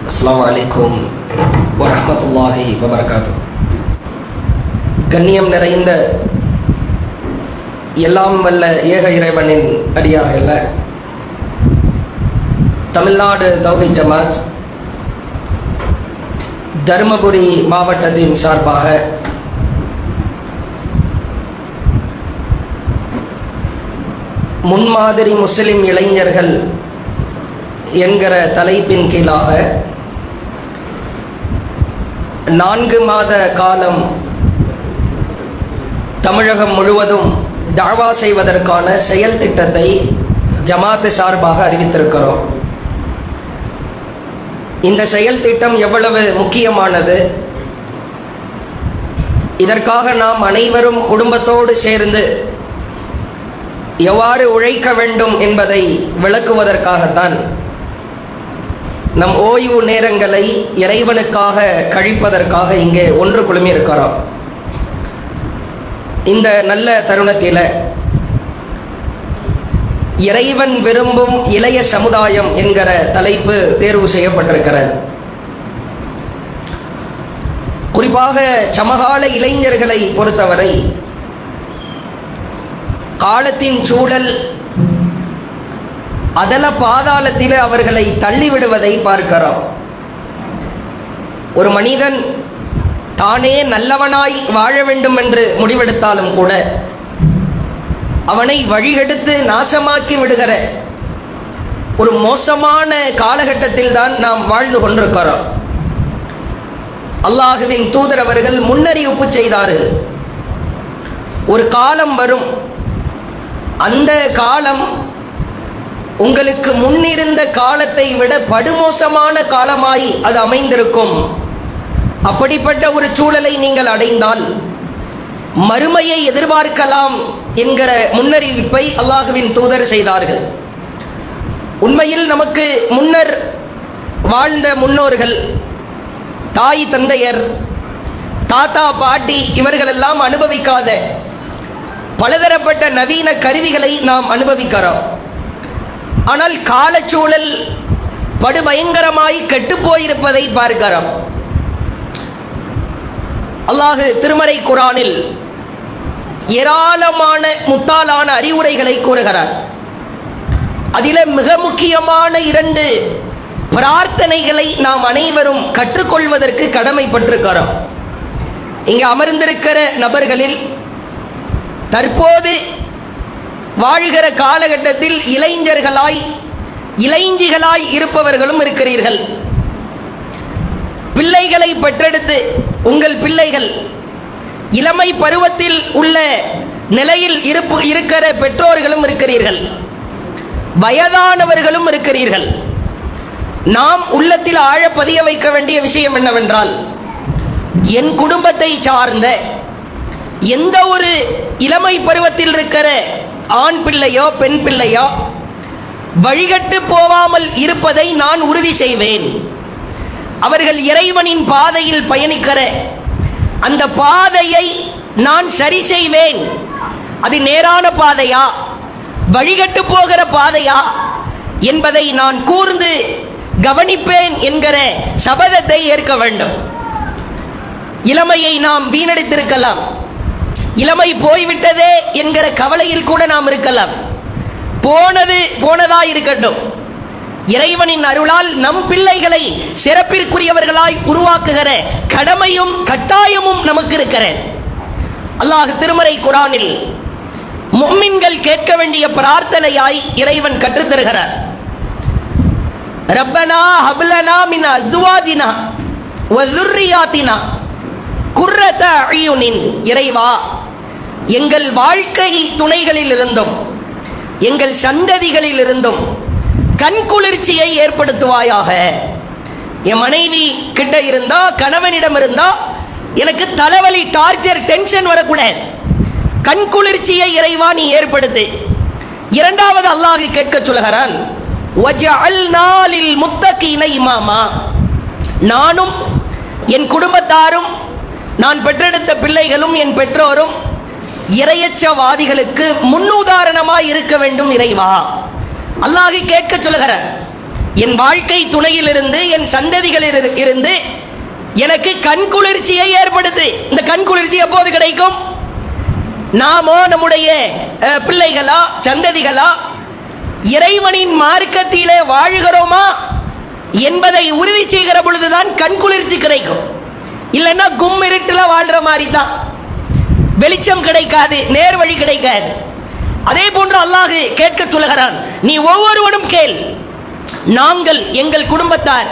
அஸ்ஸலாமு அலைக்கும் வரஹ்மத்துல்லாஹி வபரகாத்துஹு. கண்ணியம் நிறைந்த எல்லாம் வல்ல ஏக இறைவனின் அடியார்கள, தமிழ்நாடு தௌஹீத் ஜமாத் தருமபுரி மாவட்டத்தின் சார்பாக முன்மாதிரி முஸ்லிம் இளைஞர்கள் என்கிற தலைப்பின் கீழாக 4 மாத காலம் தமிழகம் முழுவதும் தஅவா செய்வதற்கான செயல் திட்டத்தை ஜமாத் சார்பாக அறிவித்திருக்கிறோம். இந்த செயல் திட்டம் எவ்வளவு முக்கியமானது, இதற்காக நாம் அனைவரும் குடும்பத்தோடு சேர்ந்து எவ்வாறு உழைக்க வேண்டும் என்பதை விளக்குவதற்காகத்தான் நம் ஓய்வு நேரங்களை இறைவனுக்காக கழிப்பதற்காக இங்கே ஒன்று குழுமி இருக்கிறோம். இந்த நல்ல தருணத்தில் இறைவன் விரும்பும் இளைய சமுதாயம் என்கிற தலைப்பு தேர்வு செய்யப்பட்டிருக்கிறது. குறிப்பாக சமகால இளைஞர்களை பொறுத்தவரை காலத்தின் சூழல் அதல பாதாளத்தில் அவர்களை தள்ளிவிடுவதை பார்க்கிறோம். ஒரு மனிதன் தானே நல்லவனாய் வாழ வேண்டும் என்று முடிவெடுத்தாலும் கூட அவனை வழிகெடுத்து நாசமாக்கி விடுகிற ஒரு மோசமான காலகட்டத்தில் தான் நாம் வாழ்ந்து கொண்டிருக்கிறோம். அல்லாஹுவின் தூதர் அவர்கள் முன்னறிவிப்பு செய்தார்கள், ஒரு காலம் வரும், அந்த காலம் உங்களுக்கு முன்னிருந்த காலத்தை விட படுமோசமான காலமாய் அது அமைந்திருக்கும். அப்படிப்பட்ட ஒரு சூழலை நீங்கள் அடைந்தால் மறுமையை எதிர்பார்க்கலாம் என்கிற முன்னறிவிப்பை அல்லாஹுவின் தூதர் செய்தார்கள். உண்மையில் நமக்கு முன்னர் வாழ்ந்த முன்னோர்கள், தாய் தந்தையர், தாத்தா பாட்டி இவர்களெல்லாம் அனுபவிக்காத பலதரப்பட்ட நவீன கருவிகளை நாம் அனுபவிக்கிறோம். ஆனால் காலச்சூழல் படுபயங்கரமாய் கெட்டுப்போயிருப்பதை பார்க்கிறோம். அல்லாஹு திருமறை குர்ஆனில் ஏராளமான முத்தாலான அறிவுரைகளை கூறுகிறார். அதில் மிக முக்கியமான 2 பிரார்த்தனைகளை நாம் அனைவரும் கற்றுக்கொள்வதற்கு கடமைப்பட்டிருக்கிறோம். இங்கே அமர்ந்திருக்கிற நபர்களில் தற்போது வாழ்கிற காலகட்டத்தில் இளைஞர்களாய் இருப்பவர்களும் இருக்கிறீர்கள். பிள்ளைகளை பெற்றெடுத்து உங்கள் பிள்ளைகள் இளமை பருவத்தில் உள்ள நிலையில் இருக்கிற பெற்றோர்களும் இருக்கிறீர்கள், வயதானவர்களும் இருக்கிறீர்கள். நாம் உள்ளத்தில் ஆழ பதிய வைக்க வேண்டிய விஷயம் என்னவென்றால், என் குடும்பத்தை சார்ந்த எந்த ஒரு இளமை பருவத்தில் இருக்கிற ஆண் பிள்ளையோ பெண் பிள்ளையோ வழிகட்டு போவாமல் இருப்பதை நான் உறுதி செய்வேன். அவர்கள் இறைவனின் பாதையில் பயணிக்கிற அந்த பாதையை நான் சரி செய்வேன். அது நேரான பாதையா, வழிகட்டு போகிற பாதையா என்பதை நான் கூர்ந்து கவனிப்பேன் என்கிற சபதத்தை ஏற்க வேண்டும். இளமையை நாம் வீணடித்திருக்கலாம், இளமை போய்விட்டதே என்கிற கவலையில் கூட நாம் இருக்கலாம். போனது போனதாய் இருக்கட்டும். இறைவனின் அருளால் நம் பிள்ளைகளை சிறப்பிற்குரியவர்களாய் உருவாக்குகிற கடமையும் கட்டாயமும் நமக்கு இருக்கிறது. அல்லாஹ் திருமறை குர்ஆனில் முஃமின்கள் கேட்க வேண்டிய பிரார்த்தனையாய் இறைவன் கற்றுத்தருகிறார். ரப்பனா ஹப்லனா மின் அஸ்வாஜினா வ ذُرِّيَّاتِنَا குர்ரத அயுனின், இறைவா எங்கள் வாழ்க்கை துணைகளில் இருந்தும் எங்கள் சந்ததிகளில் இருந்தும் கண்குளிர்ச்சியை ஏற்படுத்துவாயாக. என் மனைவி கிட்ட இருந்தா, கணவனிடம் இருந்தா எனக்கு தலைவலி, டார்ச்சர், டென்ஷன் வரக்கூடாது. கண்குளிர்ச்சியை இறைவா நீ ஏற்படுத்து. இரண்டாவது அல்லாஹ் கேட்க சொல்கிறான், வஜஅல்னா லில் முத்தகீன இமாமா, நானும் என் குடும்பத்தாரும் நான் பெற்றெடுத்த பிள்ளைகளும் என் பெற்றோரும் இறையச்சவாதிகளுக்கு முன்னுதாரணமாய் இருக்க வேண்டும் இறைவா. அல்லாஹ் கேட்க சொல்கிறார். என் வாழ்க்கை துணையிலிருந்து, என் சந்ததிகளில் இருந்து எனக்கு கண்குளிர்ச்சியை ஏற்படுத்து. இந்த கண்குளிர்ச்சி எப்போது கிடைக்கும்? நாமோ நம்முடைய பிள்ளைகளா சந்ததிகளா இறைவனின் மார்க்கத்திலே வாழ்கிறோமா என்பதை உறுதி செய்கிற பொழுதுதான் கண்குளிர்ச்சி கிடைக்கும். இல்லைன்னா கும்மிருட்டில் வாழ்ற மாதிரி தான், வெளிச்சம் கிடைக்காது, நேர் வழி கிடைக்காது. அதே போன்று அல்லாஹ் கேட்க சொல்கிறான், நீ ஒவ்வொருவனும் கேள், நாங்கள் எங்கள் குடும்பத்தார்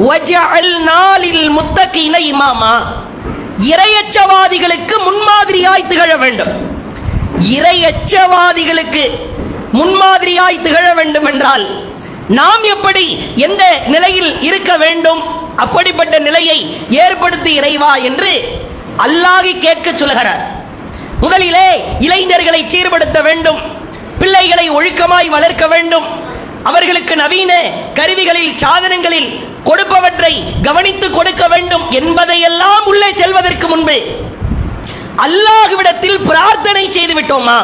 வஜஅல்னா லில் முத்தகீன இமாமா, இறையச்சவாதிகளுக்கு முன்மாதிரியாய் திகழ வேண்டும். இறையச்சவாதிகளுக்கு முன்மாதிரியாய் திகழ வேண்டும் என்றால் நாம் எப்படி எந்த நிலையில் இருக்க வேண்டும்? அப்படிப்பட்ட நிலையை ஏற்படுத்தி இறைவா என்று அல்லாஹ் கேட்க சொல்கிறார். முதலிலே இளைஞர்களை சீர்படுத்த வேண்டும், பிள்ளைகளை ஒழுக்கமாய் வளர்க்க வேண்டும், அவர்களுக்கு நவீன கருவிகளில் சாதனங்களில் கொடுப்பவற்றை கவனித்து கொடுக்க வேண்டும் என்பதையெல்லாம் உள்ளே செல்வதற்கு முன்பு அல்லாஹ்விடத்தில் பிரார்த்தனை செய்து விட்டோமா?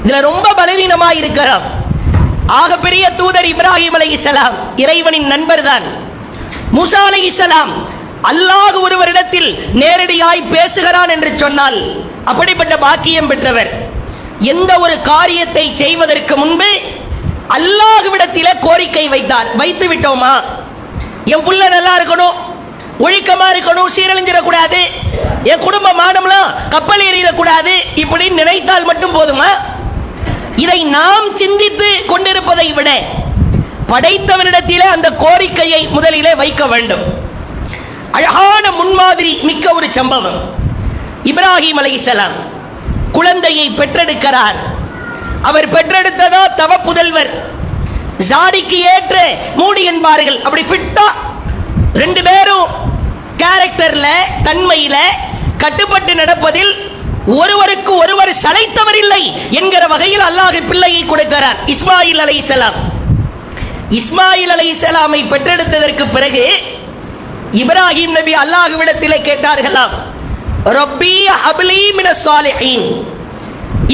இதுல ரொம்ப பலவீனமாய் இருக்கிறோம். ஆக பெரிய தூதர் இப்ராஹிம் அலைஹிஸ்ஸலாம் இறைவனின் நண்பர் தான். மூசா அலைஹிஸ்ஸலாம் அல்லாஹ் ஒருவரிடத்தில் நேரடியாய் பேசுகிறான் என்று சொன்னால் அப்படிப்பட்ட பாக்கியம் பெற்றவர். எந்த ஒரு காரியத்தை செய்வதற்கு முன்பு அல்லாஹ்விடத்திலே கோரிக்கை வைத்து விட்டோமா? என் புள்ள நல்லா இருக்கணும், ஒழுக்கமா இருக்கணும், சீரழிஞ்சிடக்கூடாது, என் குடும்ப மானம்லாம் கப்பல் ஏறிடக்கூடாது, இப்படி நினைத்தால் மட்டும் போதுமா? இதை நாம் சிந்தித்து கொண்டிருப்பதை விட படைத்தவனிடத்திலே அந்த கோரிக்கையை முதலிலே வைக்க வேண்டும். அழகான முன்மாதிரி மிக்க ஒரு சம்பவம். இப்ராஹிம் அலைஹிஸ்ஸலாம் குழந்தையை பெற்றெடுக்கிறார். அவர் பெற்றெடுத்ததோ தவ புதல்வர், ஜாடிக்கு ஏற்ற மூடி என்பார்கள். அப்படி ஃபிட்டா ரெண்டு பேரும் கேரக்டர்ல, தன்மையில கட்டுப்பட்டு நடப்பதில் ஒருவருக்கு ஒருவர் சளைத்தவர் இல்லை என்கிற வகையில் அல்லாஹ் பிள்ளையை கொடுக்கிறார், இஸ்மாயில் அலைஹிஸ்ஸலாம். இஸ்மாயில் அலைஹிஸ்ஸலாமை பெற்றெடுத்ததற்கு பிறகு இப்ராஹிம் நபி அல்லாஹ்விடத்திலே கேட்டார்களாம், ரப்பி ஹப்லி மினஸ் சாலிஹீன்.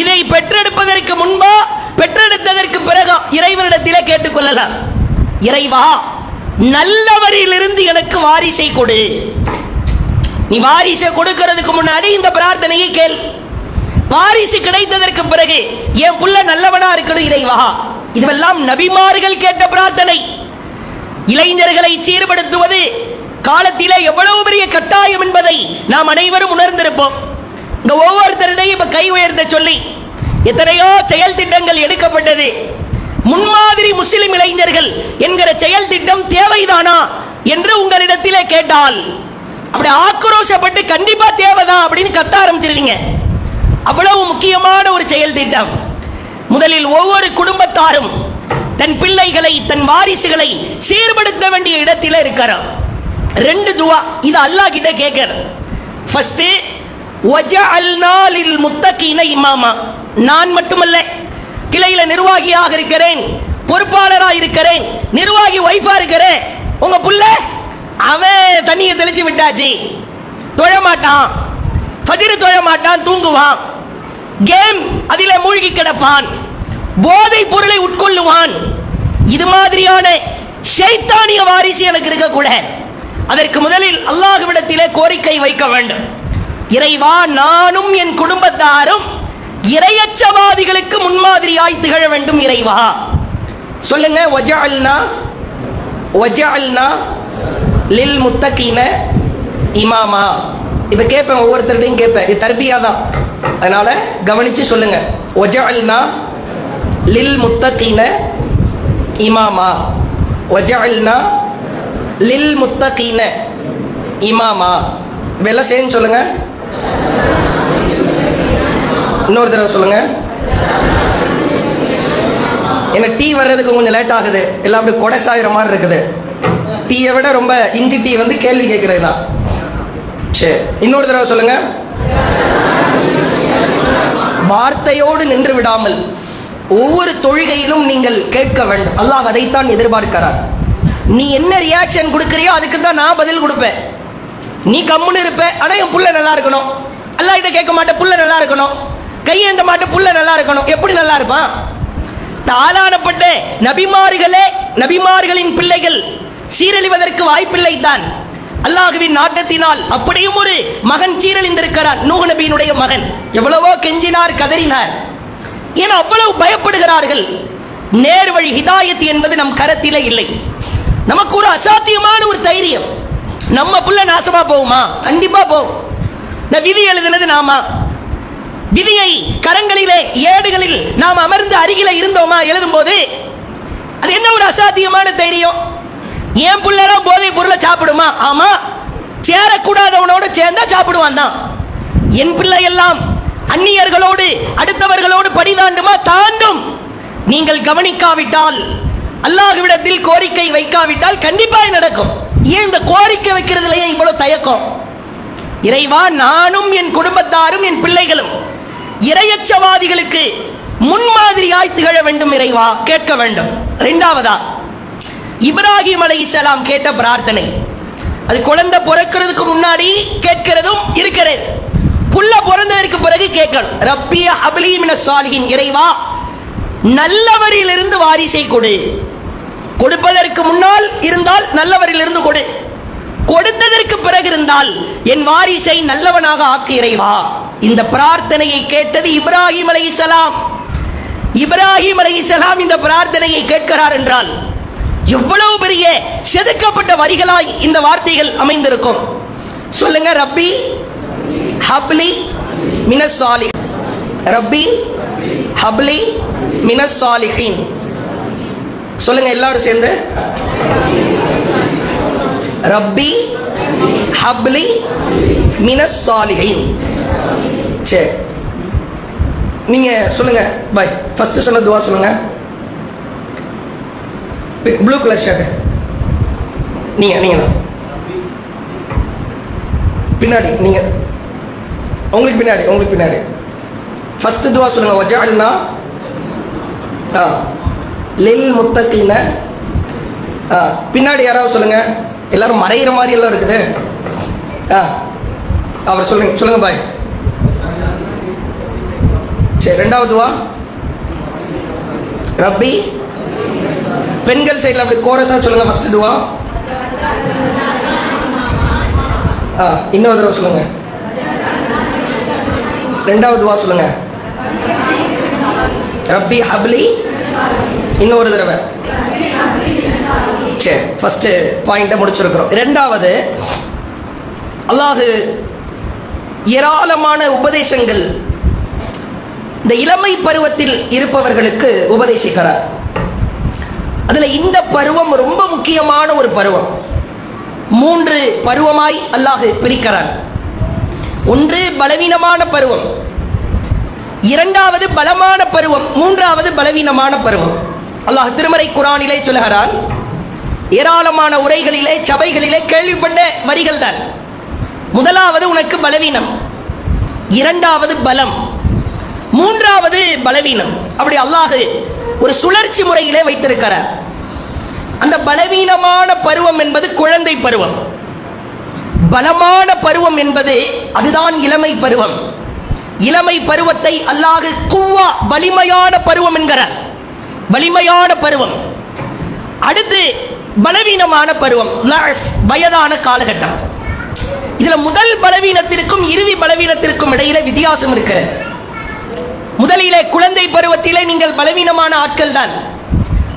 இதை பெற்றெடுப்பதற்கு முன்பா பெற்றெடுத்ததற்கு பிறகு இறைவனிடத்திலே கேட்டுக்கொள்ளலாம், இறைவா நல்லவரிலிருந்து எனக்கு வாரிசை கொடு. நீ வாரிசை கொடுக்கிறதுக்கு முன்னாடி இந்த பிரார்த்தனையை கேள். வாரிசு கிடைத்ததற்கு பிறகு என் புள்ள நல்லவனா இருக்கணும் இறைவா. இதுவெல்லாம் நபிமார்கள் கேட்ட பிரார்த்தனை. இளைஞர்களை சீர்படுத்துவது காலத்திலே எவ்வளவு பெரிய கட்டாயம் என்பதை நாம் அனைவரும் உணர்ந்திருப்போம். இங்க ஒவ்வொருத்தருடையும் இப்ப கை உயர்த்த சொல்லி எத்தனையோ செயல் திட்டங்கள் எடுக்கப்பட்டது. முன்மாதிரி முஸ்லிம் இளைஞர்கள் என்கிற செயல் திட்டம் தேவைதானா என்று உங்களிடத்திலே கேட்டால் அப்படி ஆக்ரோஷப்பட்டு கண்டிப்பா தேவைதான் அப்படின்னு கத்த ஆரம்பிச்சிருவீங்க. அவ்வளவு முக்கியமான ஒரு செயல் திட்டம். முதலில் ஒவ்வொரு குடும்பத்தாரும் தன் பிள்ளைகளை, தன் வாரிசுகளை சீர்படுத்த வேண்டிய இடத்திலே இருக்கிறோம். ரெண்டு துவா இது அல்லாஹ் கிட்ட கேட்கிறது. ஃபர்ஸ்ட் வஜஅல்னா லில் முத்தகீன இமாமா. நான் மட்டுமல்ல, கிளையில நிர்வாகியாக இருக்கிறேன், பொறுப்பாளராக இருக்கிறேன், நிர்வாகி வைஃபா இருக்கிறேன். உங்க புள்ள அவன் தண்ணியை தெளிச்சு விட்டாச்சு, தொழ மாட்டான், ஃபஜ்ர் தொழ மாட்டான், தூங்குவான், கேம் அதிலே மூழ்கி கிடப்பான், போதை பொருளை உட்கொள்ளுவான். இது மாதிரியான ஷைத்தானிய வாரிசு எனக்கு இருக்கக்கூடாது. அதற்கு முதலில் அல்லாஹ்விடத்திலே கோரிக்கை வைக்க வேண்டும், இறைவா நானும் என் குடும்பத்தாரும் இறையச்சவாதிகளுக்கு முன்மாதிரியாய் திகழ வேண்டும் இறைவா. சொல்லுங்க, வஜஅல்னா லில் முத்தகீன இமாமா. இப்ப கேட்பேன், ஒவ்வொருத்தருடையும் கேட்பேன், இது தர்பியா தான், அதனால கவனிச்சு சொல்லுங்க. வஜஅல்னா லில் முத்தகீன இமாமா, வஜஅல்னா லில் முத்தகீன இமாமா. வெல்ல சேர்ந்து சொல்லுங்க, இன்னொரு தடவை சொல்லுங்க. எனக்கு டீ வர்றதுக்கு கொஞ்சம் லேட் ஆகுது, எல்லாம் அப்படி கொடை சாயிற மாதிரி இருக்குது. டீயை விட ரொம்ப இஞ்சி டீ வந்து கேள்வி கேட்கறது தான். சரி, இன்னொரு தடவை சொல்லுங்க. வார்த்தையோடு நின்று விடாமல் ஒவ்வொரு தொழுகையிலும் நீங்கள் கேட்க வேண்டும். அல்லாஹ் அதைத்தான் எதிர்பார்க்கிறார். நீ என்ன ரியாக்ஷன் கொடுக்கறியோ அதுக்கு தான் நான் பதில் கொடுப்பேன். நீ கம்முன்னு இருப்ப, ஆனால் என் புள்ள நல்லா இருக்கணும், அல்லாஹ் கிட்ட கேட்க மாட்டேன், புள்ள நல்லா இருக்கணும், கையேந்த மாட்டேன், புள்ள நல்லா இருக்கணும். எப்படி நல்லா இருப்பான்? ஆளானப்பட்ட நபிமார்களின் பிள்ளைகள் சீரழிவதற்கு வாய்ப்பில்லை தான். அல்லாஹ்வின் நாட்டத்தினால் அப்படியும் ஒரு மகன் சீரழிந்திருக்கிறார். நூஹ் நபியினுடைய மகன். எவ்வளவோ கெஞ்சினார், கதறினார். ஏன்னா அவ்வளவு பயப்படுகிறார்கள். நேர்வழி ஹிதாயத் என்பது நம் கரத்திலே இல்லை. நமக்கு ஒரு அசாத்தியமான ஒரு தைரியம். நம்ம புள்ள நாசமா போகுமா? கண்டிப்பா போகும். விதி எழுதுனது நாமா? விதியை கரங்களிலே ஏடுகளில் நாம் அமர்ந்து அருகில இருந்தோமா எழுதும் போது? அது என்ன ஒரு அசாத்தியமான தைரியம்? ஏன் புள்ளெல்லாம் போதை பொருளை சாப்பிடுமா? ஆமா, சேரக்கூடாதவனோடு சேர்ந்தா சாப்பிடுவான் தான். என் பிள்ளை எல்லாம் அந்நியர்களோடு அடுத்தவர்களோடு படிதாண்டுமா? தாண்டும். நீங்கள் கவனிக்காவிட்டால், அல்லாஹ்விடத்தில் கோரிக்கை வைக்காவிட்டால் கண்டிப்பாக நடக்கும். ஏன் இந்த கோரிக்கை வைக்கிறதுலயே இவ்வளவு தயக்கம்? இறைவா, நானும் என் குடும்பத்தாரும் என் பிள்ளைகளும் இறையச்சவாதிகளுக்கு முன்மாதிரியாய் திகழ வேண்டும். இறைவா கேட்க வேண்டும். இரண்டாவதா, இப்ராஹிம் அலைஹிஸ்ஸலாம் கேட்ட பிரார்த்தனை. அது குழந்தை பிறக்கிறதுக்கு முன்னாடி கேட்கிறதும் இருக்கிறது. புள்ள பிறந்ததற்கு பிறகு கேட்கணும். ரப்பி ஹப்லி மினஸ் சாலிஹின், இறைவா நல்லவரிலிருந்து வாரிசை கொடு. கொடுப்பதற்கு முன்னால் இருந்தால் நல்லவரிலிருந்து கொடு, கொடுத்ததற்கு பிறகு இருந்தால் என் வாரிசை நல்லவனாக ஆக்கு இறைவா. இந்த பிரார்த்தனையை கேட்டது இப்ராஹிம் அலைஹிஸ்ஸலாம். இப்ராஹிம் அலைஹிஸ்ஸலாம் இந்த பிரார்த்தனையை கேட்கிறார் என்றால் எவ்வளவு பெரிய செதுக்கப்பட்ட வரிகளாய் இந்த வார்த்தைகள் அமைந்திருக்கும். சொல்லுங்க, ரப்பி ஹப்லி மினஸ் சாலிஹின், ரப்பி ஹப்லி மினஸ் சாலிஹின். சொல்லுங்க எல்லாரும் சேர்ந்து, ரப்பி ஹப்லி மினஸ் சாலிஹின். சரி, நீங்க சொல்லுங்க பாய். ஃபர்ஸ்ட் சொன்ன துவா சொல்லுங்க. ப்ளூ கலர் ஷர்ட் நீங்க பின்னாடி, நீங்க உங்களுக்கு பின்னாடி ஃபர்ஸ்ட் துவா சொல்லுங்க. வஜஅல்னா லில் முத்தகீன. பின்னாடி யாராவது சொல்லுங்க. எல்லாரும் மறைகிற மாதிரி எல்லாம் இருக்குது. அவர் சொல்லுங்க பாய். சரி, ரெண்டாவது துவா ரப்பி. பெண்கள் சைடில் அப்படி கோரஸா சொல்லுங்க. ஃபர்ஸ்ட் துவா. இன்னொரு தடவை சொல்லுங்க. ரெண்டாவது துவா சொல்லுங்க. ரப்பி ஹப்லி. இன்னொரு தடவை. சரி, ஃபர்ஸ்ட் பாயிண்ட முடிச்சிருக்கிறோம். இரண்டாவது, அல்லாஹ் ஏராளமான உபதேசங்கள் இந்த இளமை பருவத்தில் இருப்பவர்களுக்கு உபதேசிக்கிறார். அதுல இந்த பருவம் ரொம்ப முக்கியமான ஒரு பருவம். 3 பருவமாய் அல்லாஹ் பிரிக்கிறார். ஒன்று பலவீனமான பருவம், இரண்டாவது பலமான பருவம், மூன்றாவது பலவீனமான பருவம். அல்லாஹ் திருமறை குர்ஆனிலே சொல்கிறான். ஏராளமான உரைகளிலே சபைகளிலே கேள்விப்பட்ட வரிகள் தான். முதலாவது உனக்கு பலவீனம், இரண்டாவது பலம், மூன்றாவது பலவீனம். அப்படி அல்லாஹ் ஒரு சுழற்சி முறையிலே வைத்திருக்கிறார். அந்த பலவீனமான பருவம் என்பது குழந்தை பருவம், பலமான பருவம் என்பது அதுதான் இளமை பருவம். இளமை பருவத்தை அல்லாஹ் குவ்வா, வலிமையான பருவம் என்கிறார். வலிமையான பருவம். அடுத்து பலவீனமான பருவம், வயதான காலகட்டம். இதுல முதல் பலவீனத்திற்கும் இறுதி பலவீனத்திற்கும் இடையில வித்தியாசம் இருக்கிறது. முதலிலே குழந்தை பருவத்திலே நீங்கள் பலவீனமான ஆட்கள் தான்.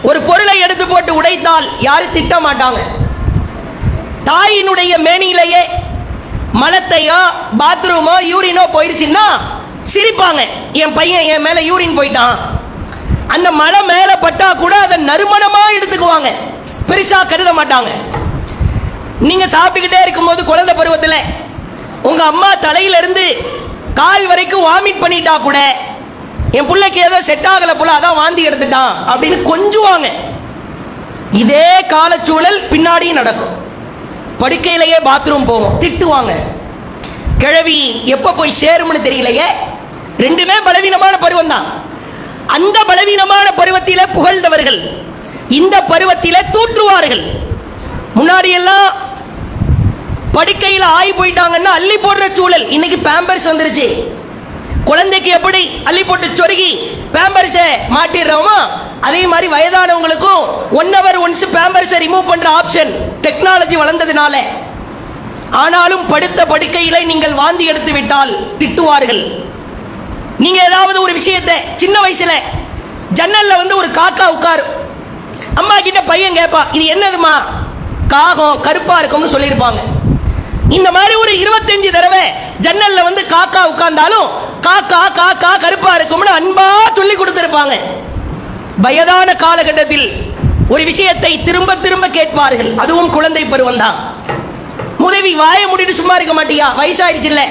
ஒரு பொருளை எடுத்து போட்டு உடைத்தால் யாரும் திட்ட மாட்டாங்க. தாயினுடைய மேனியிலேயே மலத்தையோ பாத்ரூமோ யூரினோ போயிருச்சுன்னா சிரிப்பாங்க. என் பையன் என் மேல யூரின் போயிட்டான். அந்த மலை மேல பட்டா கூட அதை நறுமணமா எடுத்துக்குவாங்க, பெருசா கருத மாட்டாங்க. நீங்க சாப்பிட்டுக்கிட்டே இருக்கும்போது குழந்தை பருவத்தில் உங்க அம்மா தலையிலிருந்து கால் வரைக்கும் வாமிட் பண்ணிட்டா கூட என் பிள்ளைக்கு ஏதோ செட் ஆகல போல, அதான் வாந்தி எடுத்துட்டான் அப்படின்னு கொஞ்சுவாங்க. இதே காலச்சூழல் பின்னாடியும் நடக்கும். படுக்கையிலேயே பாத்ரூம் போவோம், திட்டுவாங்க. கிழவி எப்ப போய் சேரும்னு தெரியலையே. ரெண்டுமே பலவீனமான பருவம் தான். அந்த பலவீனமான பருவத்தில புகழ்ந்தவர்கள் இந்த பருவத்தில தூற்றுவார்கள். முன்னாடி எல்லாம் படுக்கையில் ஆகி போயிட்டாங்கன்னா அள்ளி போடுற சூழல். இன்னைக்கு பேம்பர்ஸ் வந்துருச்சு. குழந்தைக்கு எப்படி அள்ளி போட்டு சொருகி பேம்பர்ஸை மாட்டிடுறோமோ அதே மாதிரி வயதானவங்களுக்கும் 1 hour ஒன்ஸ் பேம்பர்ஸை ரிமூவ் பண்ற ஆப்ஷன் டெக்னாலஜி வளர்ந்ததுனால. ஆனாலும் படுத்த படுக்கையிலே நீங்கள் வாந்தி எடுத்து விட்டால் திட்டுவார்கள். நீங்க ஏதாவது ஒரு விஷயத்தை சின்ன வயசுல ஜன்னல்ல ஒரு காக்கா உட்காரும், அம்மா கிட்ட பையன் கேட்பா, இது என்னதுமா? காகம், கருப்பா இருக்கும்னு சொல்லியிருப்பாங்க. இந்த மாதிரி ஒரு 25 தடவை ஜன்னல்ல காக்கா உட்கார்ந்தாலும் காக்கா காக்கா கருப்பா இருக்கும்னு அன்பா சொல்லி கொடுத்திருப்பாங்க. வயதான காலகட்டத்தில் ஒரு விஷயத்தை திரும்ப திரும்ப கேட்பார்கள். அதுவும் குழந்தை பருவம் தான். முதவி வாய மூடிட்டு சும்மா இருக்க மாட்டியா? வயசாயிடுச்சு இல்ல,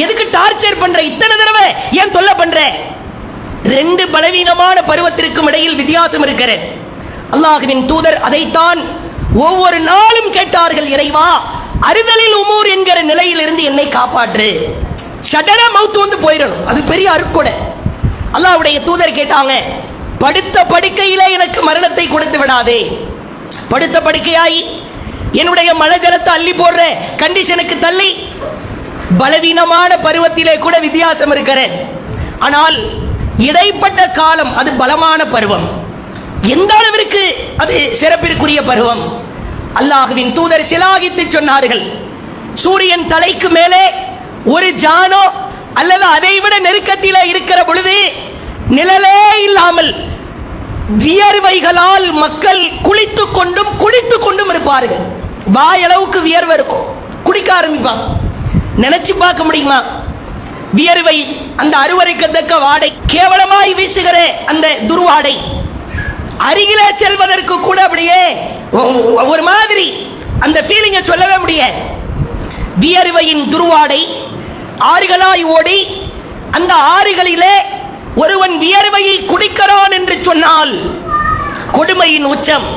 எதுக்கு டார்ச்சர் பண்ற? இத்தனை தடவை ஏன் தொல்லை பண்ற? 2 பலவீனமான பருவத்திற்கும் இடையில் வித்தியாசம் இருக்கிறது. அல்லாஹ்வின் தூதர் அதைத்தான் ஒவ்வொரு நாளும் கேட்டார்கள். இறைவா, அறுதலில் உமூர் என்கிற நிலையில் இருந்து என்னை காப்பாற்று. சடனா மவுத்து போயிடணும், அது பெரிய அருட்கொடை. அல்லாஹ்வுடைய தூதர் கேட்டாங்க, படுத்த படுக்கையிலே எனக்கு மரணத்தை கொடுத்து விடாதே. படுத்த படுக்கையாய் என்னுடைய மழை ஜலத்தை அள்ளி போடுற கண்டிஷனுக்கு தள்ளி பலவீனமான பருவத்திலே கூட வித்தியாசம் இருக்கிறது. ஆனால் இடைப்பட்ட காலம் அது பலமான பருவம். எந்த அளவிற்கு அது சிறப்பிற்குரிய பருவம். அல்லாஹ்வின் தூதர் சிலாகித்து சொன்னார்கள், சூரியன் தலைக்கு மேலே ஒரு ஜானோ அல்லது அதைவிட நெருக்கத்திலே இருக்கிற பொழுது நிழலே இல்லாமல் வியர்வைகளால் மக்கள் குளித்துக் கொண்டும் குடித்துக் கொண்டும் இருப்பார்கள். வாயளவுக்கு வியர்வை இருக்கும், குடிக்க ஆரம்பிப்பாங்க. நினைச்சு பார்க்க முடியுமா? வியர்வை, அந்த அருவருக்கத்தக்க வாடை, கேவலமாய் வீசுகிற அந்த துர்வாடை, அருகிலே செல்வதற்கு கூட அப்படியே ஒரு மாதிரி அந்த ஃபீலிங்கை சொல்லவே முடியாது. வியர்வையின் துர்வாடை ஆறுகளாய் ஓடி, அந்த ஆறுகளிலே ஒருவன் வியர்வையை குடிக்கிறான் என்று சொன்னால் கொடுமையின் உச்சம்.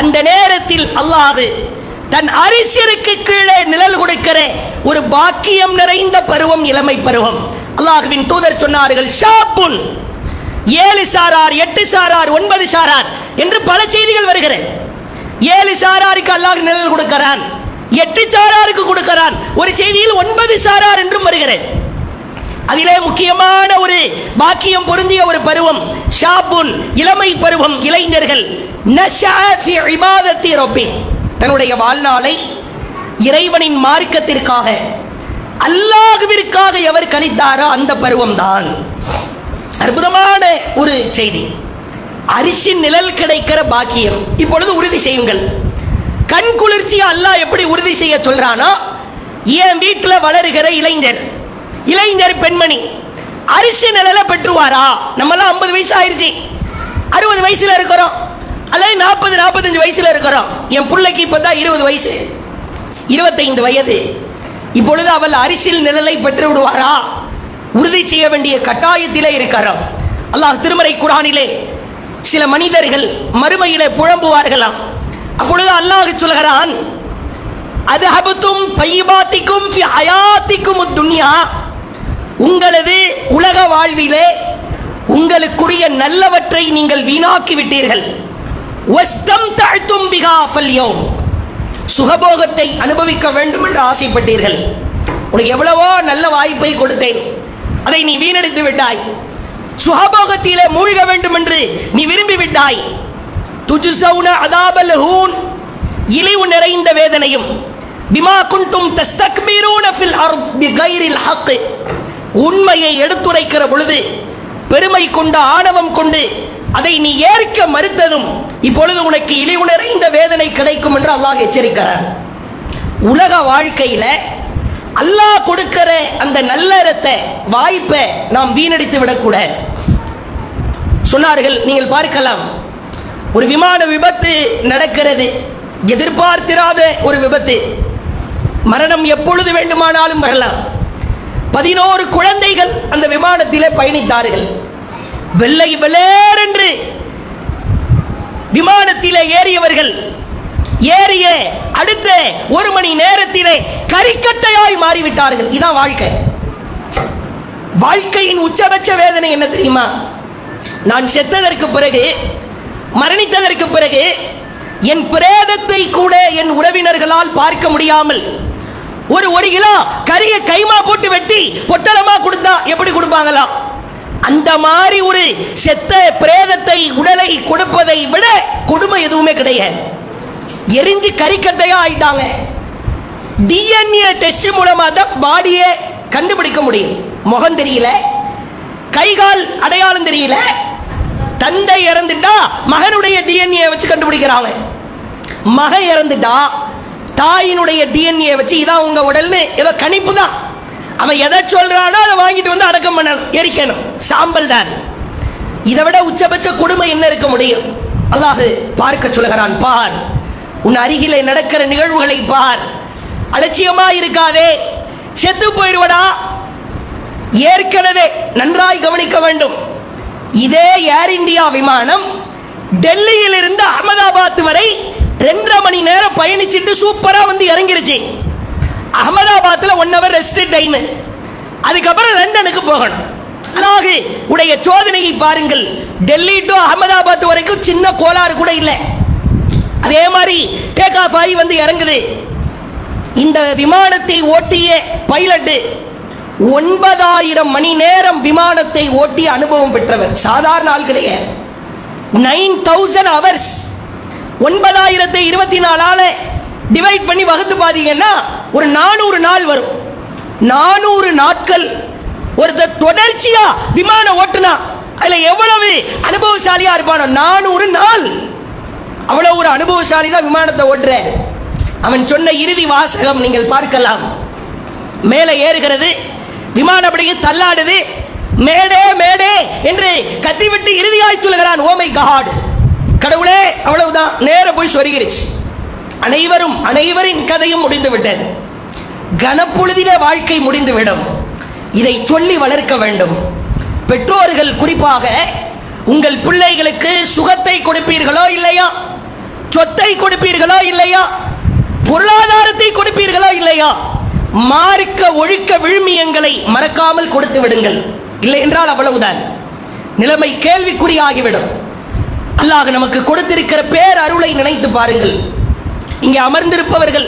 அந்த நேரத்தில் அல்லாஹ் தன் அரிசிற்கு கீழே நிழல் கொடுக்கிற ஒரு பாக்கியம் நிறைந்த பருவம் இளமை பருவம். அல்லாஹ்வின் தூதர் சொன்னார்கள், ஷாப்புன், 7 சாரார், 8 சாரார், 9 சாரார் என்று பல செய்திகள் வருகிறது. 7 சாராருக்கு அல்லாஹ் நிழல் கொடுக்கிறான், 8 சாராருக்கு கொடுக்கிறான். ஒரு செய்தியில் 9 சாரார் என்றும் வருகிறது. அதிலே முக்கியமான ஒரு பாக்கியம் பொருந்திய ஒரு பருவம் ஷாபுன், இளமை பருவம். இளைஞர்கள் நஷா ஃபி இபாதத்தி ரப்பி, தன்னுடைய வாழ்நாளை இறைவனின் மார்க்கத்திற்காக அல்லாஹ்விற்காக எவர் கழித்தாரோ அந்த பருவம் தான். அற்புதமான ஒரு செய்தி. அரிசி நிழல் கிடைக்கிற பாக்கியம் இப்பொழுது உறுதி செய்யுங்கள். கண் குளிர்ச்சியா அல்லாஹ் எப்படி உறுதி செய்ய சொல்றானோ, என் வீட்டில் வளருகிற இளைஞர் பெண்மணி அரிசி நிழலை பெற்றுவாரா? நம்மளாம் 50 வயசு ஆயிருச்சு, 60 வயசுல இருக்கிறோம், அல்லது 40-45 வயசுல இருக்கிறோம். என் பிள்ளைக்கு இப்பதான் 20 வயசு, 25 வயது. இப்பொழுது அவள் அரிசியில் நிழலை பெற்று விடுவாரா? உறுதி செய்ய வேண்டிய கட்டாயத்திலே இருக்கிறோம். அல்லாஹ் திருமறை குர்ஆனிலே சில மனிதர்கள் மறுமையிலே புலம்புவார்களாம். அப்பொழுது அல்லாஹ் சொல்கிறான், அதஹபதும் தய்யிபாத்திக்கும் ஃபி ஹயாத்திக்கும் துன்யா, உங்களது உலக வாழ்விலே உங்களுக்குரிய நல்லவற்றை நீங்கள் வீணாக்கி விட்டீர்கள். வஸ்தம்தஅதும் பிஹா ஃபல்யௌம், சுகபோகத்தை அனுபவிக்க வேண்டும் என்று ஆசைப்பட்டீர்கள். உனக்கு எவ்வளவோ நல்ல வாய்ப்பை கொடுத்தேன், அதை நீ வீணடித்து விட்டாய். சுகபோகத்திலே மூழ்க வேண்டும் என்று நீ விரும்பி விட்டாய். துஜ்ஸௌன அதாபல் ஹூன், இழிவு நிறைந்த வேதனையும், பிமா குன்தும் தஸ்தக்பீரூன ஃபில் அர்த் பிகைரில் ஹக், உண்மையை எடுத்துரைக்கிற பொழுது பெருமை கொண்டு ஆணவம் கொண்டு அதை நீ ஏற்க மறுத்ததும் இப்பொழுது உனக்கு இழிவு நிறைந்த வேதனை கிடைக்கும் என்று அல்லாஹ் எச்சரிக்கிறார். உலக வாழ்க்கையில அல்லாஹ் கொடுக்கிற அந்த நல்லறத்தை, வாய்ப்பை நாம் வீணடித்து விடக்கூடாது. சொன்னார்கள், நீங்கள் பார்க்கலாம், ஒரு விமான விபத்து நடக்கிறது, எதிர்பார்த்திராத ஒரு விபத்து, மரணம் எப்பொழுது வேண்டுமானாலும் வரலாம். 11 குழந்தைகள் அந்த விமானத்திலே பயணித்தார்கள். வெள்ளை வெளேரென்று விமானத்திலே ஏறியவர்கள் ஏறிய அடுத்த 1 மணி நேரத்திலே கரிக்கட்டையாய் மாறிவிட்டார்கள். இதான் வாழ்க்கை. வாழ்க்கையின் உச்சபட்ச வேதனை என்ன தெரியுமா? நான் செத்ததற்கு பிறகு, மரணித்ததற்கு பிறகு என் பிரேதத்தை கூட என் உறவினர்களால் பார்க்க முடியாமல் ஒரு கிலோ கறியை கைமா போட்டு வெட்டி பொட்டலமா கொடுத்தா எப்படி கொடுப்பாங்களா, அந்த மாதிரி ஒரு செத்த பிரேதத்தை உடலை கொடுப்பதை விட கொடுமை எதுவுமே கிடையாது. எரிஞ்சு கறிக்கட்டையா ஆயிட்டாங்க. டிஎன்ஏ டெஸ்ட் மூலமா தான் பாடியை கண்டுபிடிக்க முடியும். முகம் தெரியல, கைகால் அடையாளம் தெரியல. தந்தை இறந்துட்டா மகனுடைய டிஎன்ஏ வச்சு கண்டுபிடிக்கிறாங்க. மகன் இறந்துட்டா தாயினுடைய டிஎன்ஏ வச்சு இதான் உங்க உடல்னு ஏதோ கணிப்பு தான். அவன் எதை சொல்றானோ அதை வாங்கிட்டு வந்து அடக்கம் பண்ணணும், எரிக்கணும், சாம்பல் தான். இதை விட உச்சபட்ச கொடுமை என்ன இருக்க முடியும்? அல்லாஹ் பார்க்க சொல்கிறான், பார், உன் அருகிலே நடக்கிற நிகழ்வுகளை பார், அலட்சியமா இருக்காதே, செத்து போயிருவடா. ஏற்கனவே நன்றாய் கவனிக்க வேண்டும். இதே ஏர் இந்தியா விமானம் டெல்லியில் இருந்து அகமதாபாத் வரை 2.5 மணி நேரம் பயணிச்சுட்டு சூப்பரா வந்து இறங்கிருச்சு. அகமதாபாத்தில் 1 hour ரெஸ்ட் டைம். அதுக்கப்புறம் லண்டனுக்கு போகணும். அல்லாஹ் உடைய சோதனையை பாருங்கள். டெல்லி டு அகமதாபாத் வரைக்கும் சின்ன கோளாறு கூட இல்லை. அதே மாதிரி டேக் ஆஃப் ஆகி வந்து இறங்குது. இந்த விமானத்தை ஓட்டிய பைலட் 9,000 மணி நேரம் விமானத்தை ஓட்டிய அனுபவம் பெற்றவர். சாதாரண ஆள் கிடையாது. 9,000 hours. 9,024 ஆளை டிவைட் பண்ணி வகுத்து பாத்தீங்கன்னா ஒரு 400 நாள் வரும். 400 நாட்கள் ஒருத்தர் தொடர்ச்சியா விமானம் ஓட்டுனா அதுல எவ்வளவு அனுபவசாலியா இருப்பானோ. 400 நாள் அவ்வளவு ஒரு அனுபவசாலி தான் விமானத்தை ஓட்டுற. அவன் சொன்ன இறுதி வாசகம் நீங்கள் பார்க்கலாம். மேலே ஏறுகிறது, விமானம் அப்படியே தள்ளாடுது. மேடே மேடே என்று கத்திவிட்டு இறுதியாய் சொல்கிறான், ஓ மை காட், கடவுளே. அவ்வளவுதான், நேர போய் சொருகிருச்சு. அனைவரின் கதையும் முடிந்து விட்டது. கனப்பொழுதிலே வாழ்க்கை முடிந்துவிடும். இதை சொல்லி வளர்க்க வேண்டும். பெற்றோர்கள் குறிப்பாக உங்கள் பிள்ளைகளுக்கு சுகத்தை கொடுப்பீர்களோ இல்லையா, சொத்தை கொடுப்பீர்களோ இல்லையா, பொருளாதாரத்தை கொடுப்பீர்களோ இல்லையா, மார்க்க ஒழுக்க விழுமியங்களை மறக்காமல் கொடுத்து விடுங்கள். இல்லை என்றால் அவ்வளவுதான், நிலைமை கேள்விக்குறியாகிவிடும். அல்லாஹ் நமக்கு கொடுத்திருக்கிற பேர் அருளை நினைத்து பாருங்கள். இங்கே அமர்ந்திருப்பவர்கள்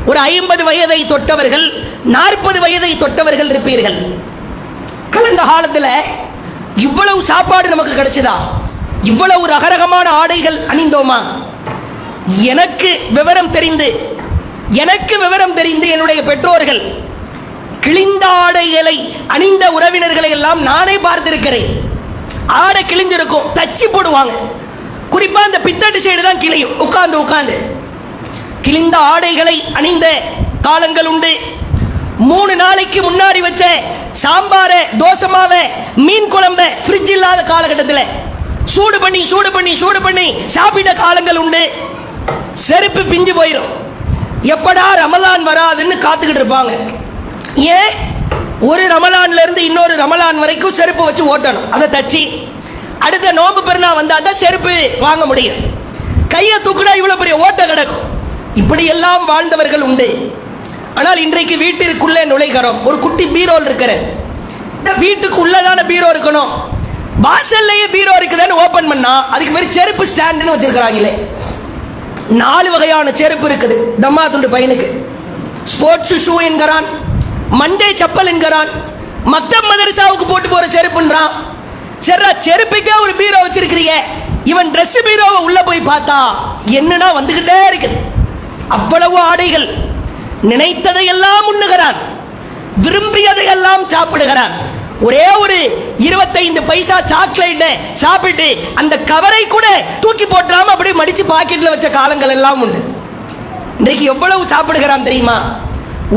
ஒரு 50 வயதை தொட்டவர்கள், 40 வயதை தொட்டவர்கள் இருப்பீர்கள். கடந்த காலத்தில் இவ்வளவு சாப்பாடு நமக்கு கிடைச்சதா? இவ்வளவு ரகரகமான ஆடைகள் அணிந்தோமா? எனக்கு விவரம் தெரிந்து என்னுடைய பெற்றோர்கள் கிழிந்த ஆடைகளை அணிந்த உறவினர்களை எல்லாம் நானே பார்த்திருக்கிறேன். ஆடை கிழிஞ்சிருக்கும், தச்சு போடுவாங்க. குறிப்பா இந்த பித்தட்டு சைடு தான் கிழியும். உட்கார்ந்து கிழிந்த ஆடைகளை அணிந்த காலங்கள் உண்டு. 3 நாளைக்கு முன்னாடி வச்ச சாம்பார, தோசமாவ, மீன் குழம்ப ஃப்ரிட்ஜ் இல்லாத காலகட்டத்தில் சூடு பண்ணி சாப்பிட்ட காலங்கள் உண்டு. செருப்பு பிஞ்சு போயிடும். எப்படா ரமலான் வராதுன்னு காத்துக்கிட்டு இருப்பாங்க. ஏன்? ஒரு ரமலான்ல இருந்து இன்னொரு ரமலான் வரைக்கும் செருப்பு வச்சு ஓட்டணும். அதை தச்சு அடுத்த நோம்பு பெருநா வந்தா தான் செருப்பு வாங்க முடியும். கையை தூக்குனா இவ்வளவு பெரிய ஓட்ட கிடக்கும். இப்படி எல்லாம் வாழ்ந்தவர்கள் உண்டு. ஆனால் இன்றைக்கு வீட்டிற்குள்ளே நுழைகிறோம். ஒரு குட்டி பீரோல் இருக்கிற, வீட்டுக்கு உள்ளதான பீரோ இருக்கணும். வாசல்லையே பீரோ இருக்குதுன்னு ஓபன் பண்ணா அதுக்கு மாதிரி செருப்பு ஸ்டாண்டுன்னு வச்சிருக்கிறாங்களே. 4 வகையான செருப்பு இருக்குது. தம்மா துண்டு பையனுக்கு ஸ்போர்ட்ஸ் ஷூ என்கிறான், மண்டே செப்பல் என்கிறான், மக்தப் மதரசாவுக்கு போட்டு போற செருப்புன்றான். சரி, செருப்புக்கே ஒரு பீரோ வச்சிருக்கிறீங்க. இவன் ட்ரெஸ் பீரோவை உள்ள போய் பார்த்தா என்னன்னா வந்துகிட்டே இருக்குது. அவ்வளவு ஆடைகள். நினைத்ததை எல்லாம் உண்ணுகிறான், விரும்பியதை எல்லாம் சாப்பிடுகிறான். ஒரே ஒரு 25 பைசா சாக்லேட் சாப்பிட்டு அந்த கவரை கூட தூக்கி போட்டுறாம அப்படியே மடிச்சு பாக்கெட்ல வச்ச காலங்கள் எல்லாம் உண்டு. இன்றைக்கு எவ்வளவு சாப்பிடுகிறான் தெரியுமா?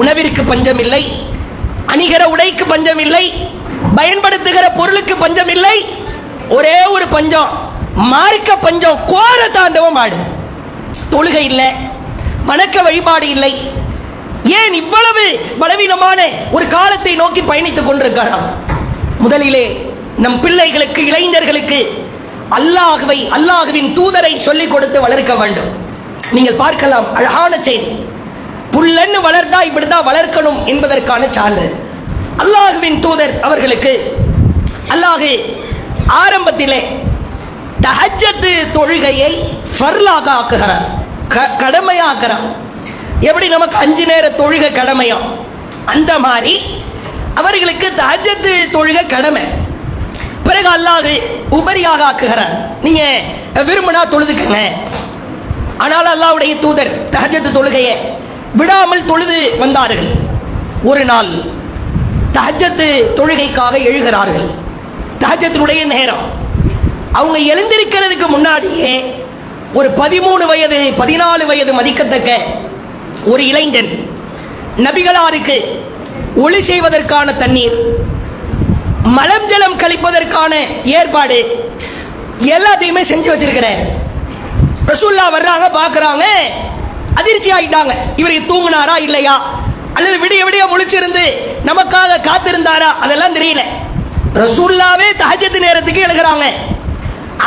உணவிற்கு பஞ்சம் இல்லை, அணிகிற உடைக்கு பஞ்சம் இல்லை, பயன்படுத்துகிற பொருளுக்கு பஞ்சம் இல்லை. ஒரே ஒரு பஞ்சம், மார்க்க பஞ்சம். கோர தாண்டவம் ஆடு. தொழுகை இல்லை, வணக்க வழிபாடு இல்லை. ஏன் இவ்வளவு பலவீனமான ஒரு காலத்தை நோக்கி பயணித்துக் கொண்டிருக்கிறான்? முதலிலே நம் பிள்ளைகளுக்கு, இளைஞர்களுக்கு அல்லாஹ்வின் தூதரை சொல்லிக் கொடுத்து வளர்க்க வேண்டும். நீங்கள் பார்க்கலாம், அழகான செய்தி. புல்லன்னு வளர்த்தா இப்படிதான் வளர்க்கணும் என்பதற்கான சான்று. அல்லாஹ்வின் தூதர் அவர்களுக்கு அல்லாஹ் ஆரம்பத்திலே தஹஜ்ஜத் தொழுகையை ஃபர்லாக ஆக்குகிறார், கடமையாக்குறான். எப்படி நமக்கு 5 நேர தொழுகை கடமையோ அந்த மாதிரி அவர்களுக்கு தஹஜ்ஜத் தொழுகை கடமை. பிறகு அல்லாஹ் உபரியாக ஆக்குகிறார். நீங்க விரும்பினா தொழுதுக்கங்க. ஆனால் அல்லாஹ்வுடைய தூதர் தஹஜ்ஜத் தொழுகையை விடாமல் தொழுது வந்தார்கள். ஒரு நாள் தஹஜ்ஜத் தொழுகைக்காக எழுகிறார்கள். தஹஜ்ஜத்துடைய நேரம். அவங்க எழுந்திருக்கிறதுக்கு முன்னாடியே ஒரு 13 வயது 14 வயது மதிக்கத்தக்க ஒரு இளைஞன் நபிகளாருக்கு ஒளி செய்வதற்கான தண்ணீர், மலம் ஜலம் கழிப்பதற்கான ஏற்பாடு எல்லாத்தையுமே செஞ்சு வச்சிருக்கிறேன். ரசூலுல்லாஹ் வர்றாங்க, பார்க்கறாங்க, அதிர்ச்சி ஆயிட்டாங்க. இவர் தூங்கினாரா இல்லையா, அல்லது விடிய விடிய முழிச்சிருந்து நமக்காக காத்திருந்தாரா, அதெல்லாம் தெரியல. ரசூலுல்லாஹ்வே தஹஜ்ஜத் நேரத்துக்கு எழுகிறாங்க.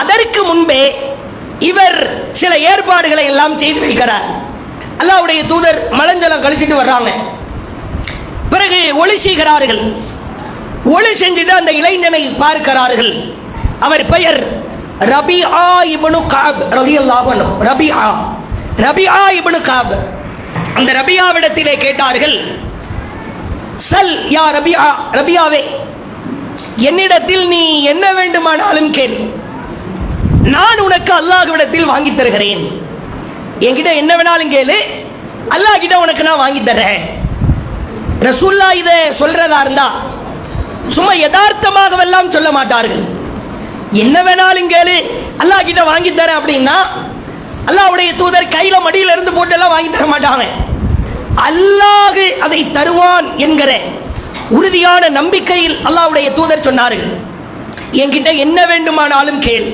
அதற்கு முன்பே இவர் சில ஏற்பாடுகளை எல்லாம் செய்து வைக்கிறார். அல்லாஹ்வுடைய தூதர் மலஞ்சலம் கழிச்சிட்டு வர்றாங்க. பிறகு ஒளி செய்கிறார்கள். ஒளி செஞ்சுட்டு அந்த இளைஞனை பார்க்கிறார்கள். அவர் பெயர் ரபிஆ இப்னு கஅப் ரலியல்லாஹு அன்ஹு. ரபிஆ இப்னு கஅப். அந்த ரபியாவிடத்திலே கேட்டார்கள், சல் யா ரபிஆ, ரபியாவே என்னிடத்தில் நீ என்ன வேண்டுமானாலும் கேள், நான் உனக்கு அல்லாஹ்விடத்தில் வாங்கி தருகிறேன். என்கிட்ட என்ன வேணாலும் கேளு, அல்லாஹ் கிட்ட உனக்கு நான் வாங்கி தர்றேன். ரசூலுல்லாஹ் இதை சொல்றதா இருந்தா சும்மா யதார்த்தமாகவெல்லாம் சொல்ல மாட்டார்கள். என்ன வேணாலும் கேளு, அல்லாஹ் கிட்ட வாங்கி தரேன் அப்படின்னா அல்லாஹ்வுடைய தூதர் கையில மடியில இருந்து போட்டெல்லாம் வாங்கி தர மாட்டாங்க. அல்லாஹ் அதை தருவான் என்கிற உறுதியான நம்பிக்கையில் அல்லாஹ்வுடைய தூதர் சொன்னார்கள், என்கிட்ட என்ன வேண்டுமானாலும் கேள்,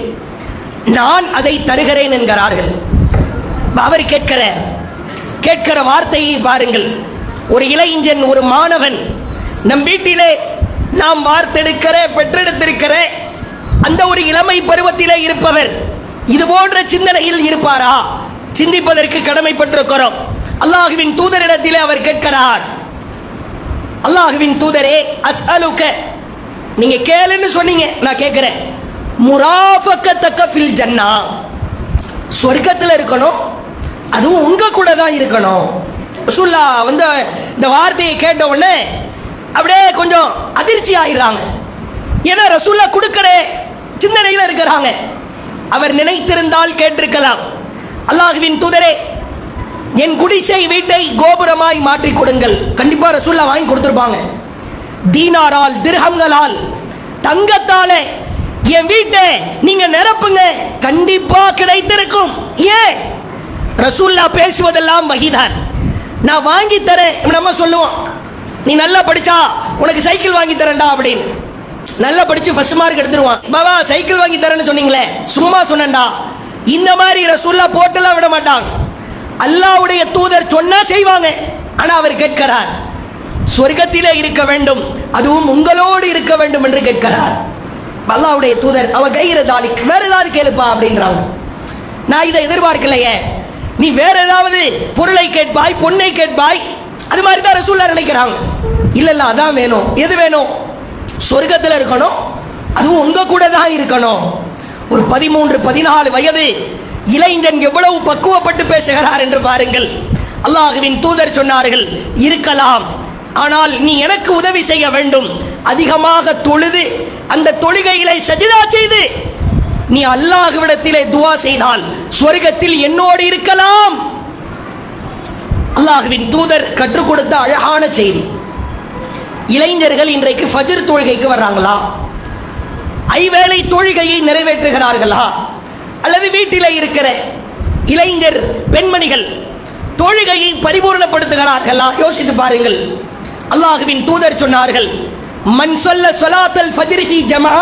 நான் அதை தருகிறேன் என்கிறார்கள். அவர் கேட்கிற வார்த்தையை பாருங்கள். ஒரு இளைஞன், ஒரு மாணவன், நம் வீட்டிலே நாம் வார்த்தெடுக்கிற பெற்றெடுத்திருக்கிற அந்த ஒரு இளமை பருவத்திலே இருப்பவர் இது போன்ற சிந்தனையில் இருப்பாரா? சிந்திப்பதற்கு கடமைப்பட்டிருக்கிறோம். அல்லாஹ்வின் தூதரிடத்திலே அவர் கேட்கிறார், அல்லாஹ்வின் தூதரே, அஸ்அலுக, நீங்க கேளுன்னு சொன்னீங்க, நான் கேட்கிறேன், முராஃபகத்தக ஃபில் ஜன்னா, சொர்க்கத்தில் இருக்கணும், அதுவும் உங்க கூட தான் இருக்கணும். ரசூலுல்லாஹ் வந்து இந்த வார்த்தையை கேட்ட உடனே அப்படியே கொஞ்சம் அதிர்ச்சி ஆயிடுறாங்க. ஏன்னா ரசூலுல்லாஹ் கொடுக்கிற சிந்தனையில் இருக்கிறாங்க. அவர் நினைத்திருந்தால் கேட்டிருக்கலாம், அல்லாஹ்வின் தூதரே, என் குடிசை வீட்டை கோபுரமாய் மாற்றி கொடுங்கள். கண்டிப்பா ரசூலுல்லாஹ் வாங்கி கொடுத்திருப்பாங்க. தீனாரால், திர்ஹம்களால், தங்கத்தாலே என் வீட்டை நீங்க நிரப்புங்க, கண்டிப்பா கிடைத்திருக்கும். ஏன்? ரசூலுல்லாஹ் பேசுவதெல்லாம் வஹீதான். நான் வாங்கி தரேன். நம்ம சொல்லுவோம், நீ நல்லா படிச்சா உனக்கு சைக்கிள் வாங்கி தரேன்டா அப்படின்னு. நல்லா படிச்சு ஃபர்ஸ்ட் மார்க் எடுத்துருவான். பாபா சைக்கிள் வாங்கி தரேன்னு சொன்னீங்களே, சும்மா சொன்னேன்டா. இந்த மாதிரி ரசூலுல்லாஹ் போட்டெல்லாம் விட மாட்டாங்க. அல்லாஹ்வுடைய தூதர் சொன்னா செய்வாங்க. ஆனா அவர் கேட்கிறார், சொர்க்கத்திலே இருக்க வேண்டும், அதுவும் உங்களோடு இருக்க வேண்டும் என்று கேட்கிறார். அல்லாஹ்வுடைய தூதர் அவ கைரதாலிக், வேற ஏதாவது கேளுப்பா அப்படின்றாங்க. நான் இதை எதிர்பார்க்கலையே, நீ வேற ஏதாவது பொருளை கேட்பாய், பொண்ணை கேட்பாய், அது மாதிரி தான் ரசூலுல்லாஹ் நினைக்கிறாங்க. இல்ல இல்ல, அதான் வேணும். எது வேணும்? சொர்க்கத்தில் இருக்கணும், அதுவும் உங்க கூட தான் இருக்கணும். ஒரு 13-14 வயது இளைஞன் எவ்வளவு பக்குவப்பட்டு பேசுகிறார் என்று பாருங்கள். அல்லாஹ்வின் தூதர் சொன்னார்கள், இருக்கலாம், ஆனால் நீ எனக்கு உதவி செய்ய வேண்டும். அதிகமாக தொழுது அந்த தொழுகைகளை சஜிதா செய்து நீ அல்லாஹ்விடத்திலே துஆ செய்தால் சொர்க்கத்தில் என்னோடு இருக்கலாம். அல்லாஹ்வின் தூதர் கற்றுக் கொடுத்த அழகான செய்தி. இளைஞர்கள் இன்றைக்கு ஃபஜ்ர் தொழுகைக்கு வர்றாங்களா? ஐவேளை தொழுகையை நிறைவேற்றுகிறார்களா? அல்லது வீட்டிலே இருக்கிற இளைஞர் பெண்மணிகள் தொழுகையை பரிபூர்ணப்படுத்துகிறார்களா? யோசித்து பாருங்கள். அல்லாஹ்வின் தூதர் சொன்னார்கள், மன் ஸல்ல ஸலாத்தல் ஃபஜ்ரி ஃபீ ஜமாஅ,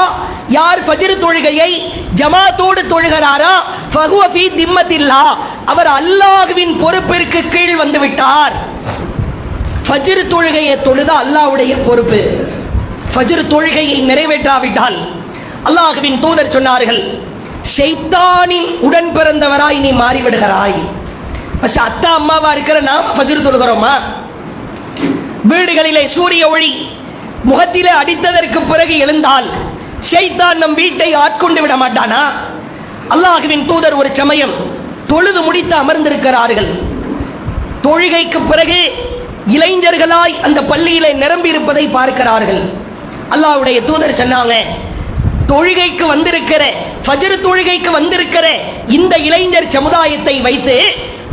யார் ஃபஜ்ர் தொழுகையை ஜமாத்தோடு தொழுகிறாரா, ஃபஹுவ ஃபீ திம்மத்தில்லாஹ், அவர் அல்லாஹ்வின் பொறுப்பிற்கு கீழ் வந்து விட்டார். ஃபஜ்ர் தொழுகையை தொழுத அல்லாஹ்வுடைய பொறுப்பு. ஃபஜ்ர் தொழுகையை நிறைவேற்றாவிட்டால் அல்லாஹ்வின் தூதர் சொன்னார்கள், ஷைத்தானின் உடன் பிறந்தவராய் நீ மாறிவிடுகிறாய். அத்தா அம்மாவா இருக்கிற நாம ஃபஜ்ர் தொழுகிறோமா? வீடுகளிலே சூரிய ஒளி முகத்திலே அடித்ததற்கு பிறகு எழுந்தால் ஷைத்தான் நம் வீட்டை ஆட்கொண்டு விட மாட்டானா? அல்லாஹ்வின் தூதர் ஒரு சமயம் தொழுது முடித்து அமர்ந்திருக்கிறார்கள். தொழுகைக்கு பிறகு இளைஞர்களாய் அந்த பள்ளியிலே நிரம்பி இருப்பதை பார்க்கிறார்கள். அல்லாஹ்வுடைய தூதர் சொன்னாங்க, தொழுகைக்கு வந்திருக்கிற, ஃபஜ்ர் தொழுகைக்கு வந்திருக்கிற இந்த இளைஞர் சமுதாயத்தை வைத்து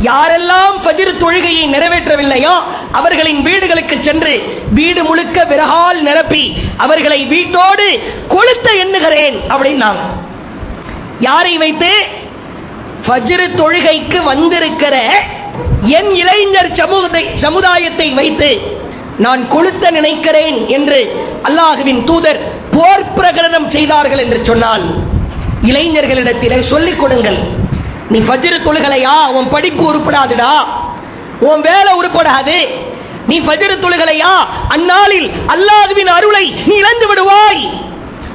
யாரெல்லாம் ஃபஜ்ர் தொழுகையை நிறைவேற்றவில்லையோ அவர்களின் வீடுகளுக்கு சென்று வீடு முழுக்க விறகால் நிரப்பி அவர்களை வீட்டோடு கொளுத்த எண்ணுகிறேன் அப்படின்னாங்க. யாரை வைத்து? ஃபஜ்ர் தொழுகைக்கு வந்திருக்கிற என் இளைஞர் சமுதாயத்தை வைத்து நான் கொளுத்த நினைக்கிறேன் என்று அல்லாஹ்வின் தூதர் போர் பிரகடனம் செய்தார்கள் என்று சொன்னால், இளைஞர்களிடத்திலே சொல்லிக் கொடுங்கள். நீ ஃபஜ்ர் தொழுகலையா, உன் படிப்பு உருப்படாதுடா, உன் வேலை உருப்படாது. நீ ஃபஜ்ர் தொழுகலையா, அந்நாளில் அல்லாஹ்வின் அருளை நீ இழந்து விடுவாய்.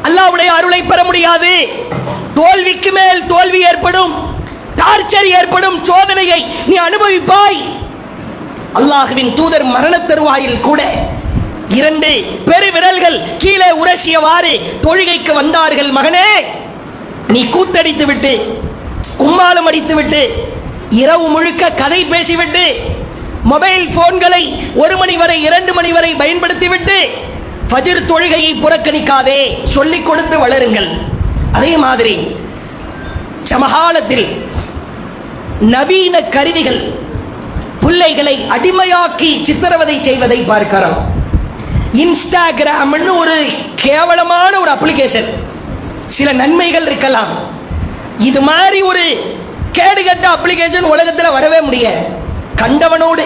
அல்லாஹ்வுடைய அருளை பெற முடியாது. தோல்விக்கு மேல் தோல்வி ஏற்படும், டார்ச்சர் ஏற்படும், சோதனையை நீ அனுபவிப்பாய். அல்லாஹ்வின் தூதர் மரண தருவாயில் கூட 2 பெரு விரல்கள் கீழே உரசியவாறு தொழுகைக்கு வந்தார்கள். மகனே, நீ கூத்தடித்து விட்டு, கும்மாளம் அடித்து விட்டு, இரவு முழுக்க கதை பேசிவிட்டு, மொபைல் போன்களை 1 மணி வரை 2 மணி வரை பயன்படுத்திவிட்டு ஃபஜ்ர் தொழுகையை புறக்கணிக்காதே, சொல்லிக் கொடுத்து வளருங்கள். அதே மாதிரி சமகாலத்தில் நவீன கருவிகள் பிள்ளைகளை அடிமையாக்கி சித்திரவதை செய்வதை பார்க்கிறோம். இன்ஸ்டாகிராம்னு ஒரு கேவலமான ஒரு அப்ளிகேஷன். சில நன்மைகள் இருக்கலாம், இது மாதிரி ஒரு கேடுகட்ட அப்ளிகேஷன் உலகத்தில் வரவே முடியாது. கண்டவனோடு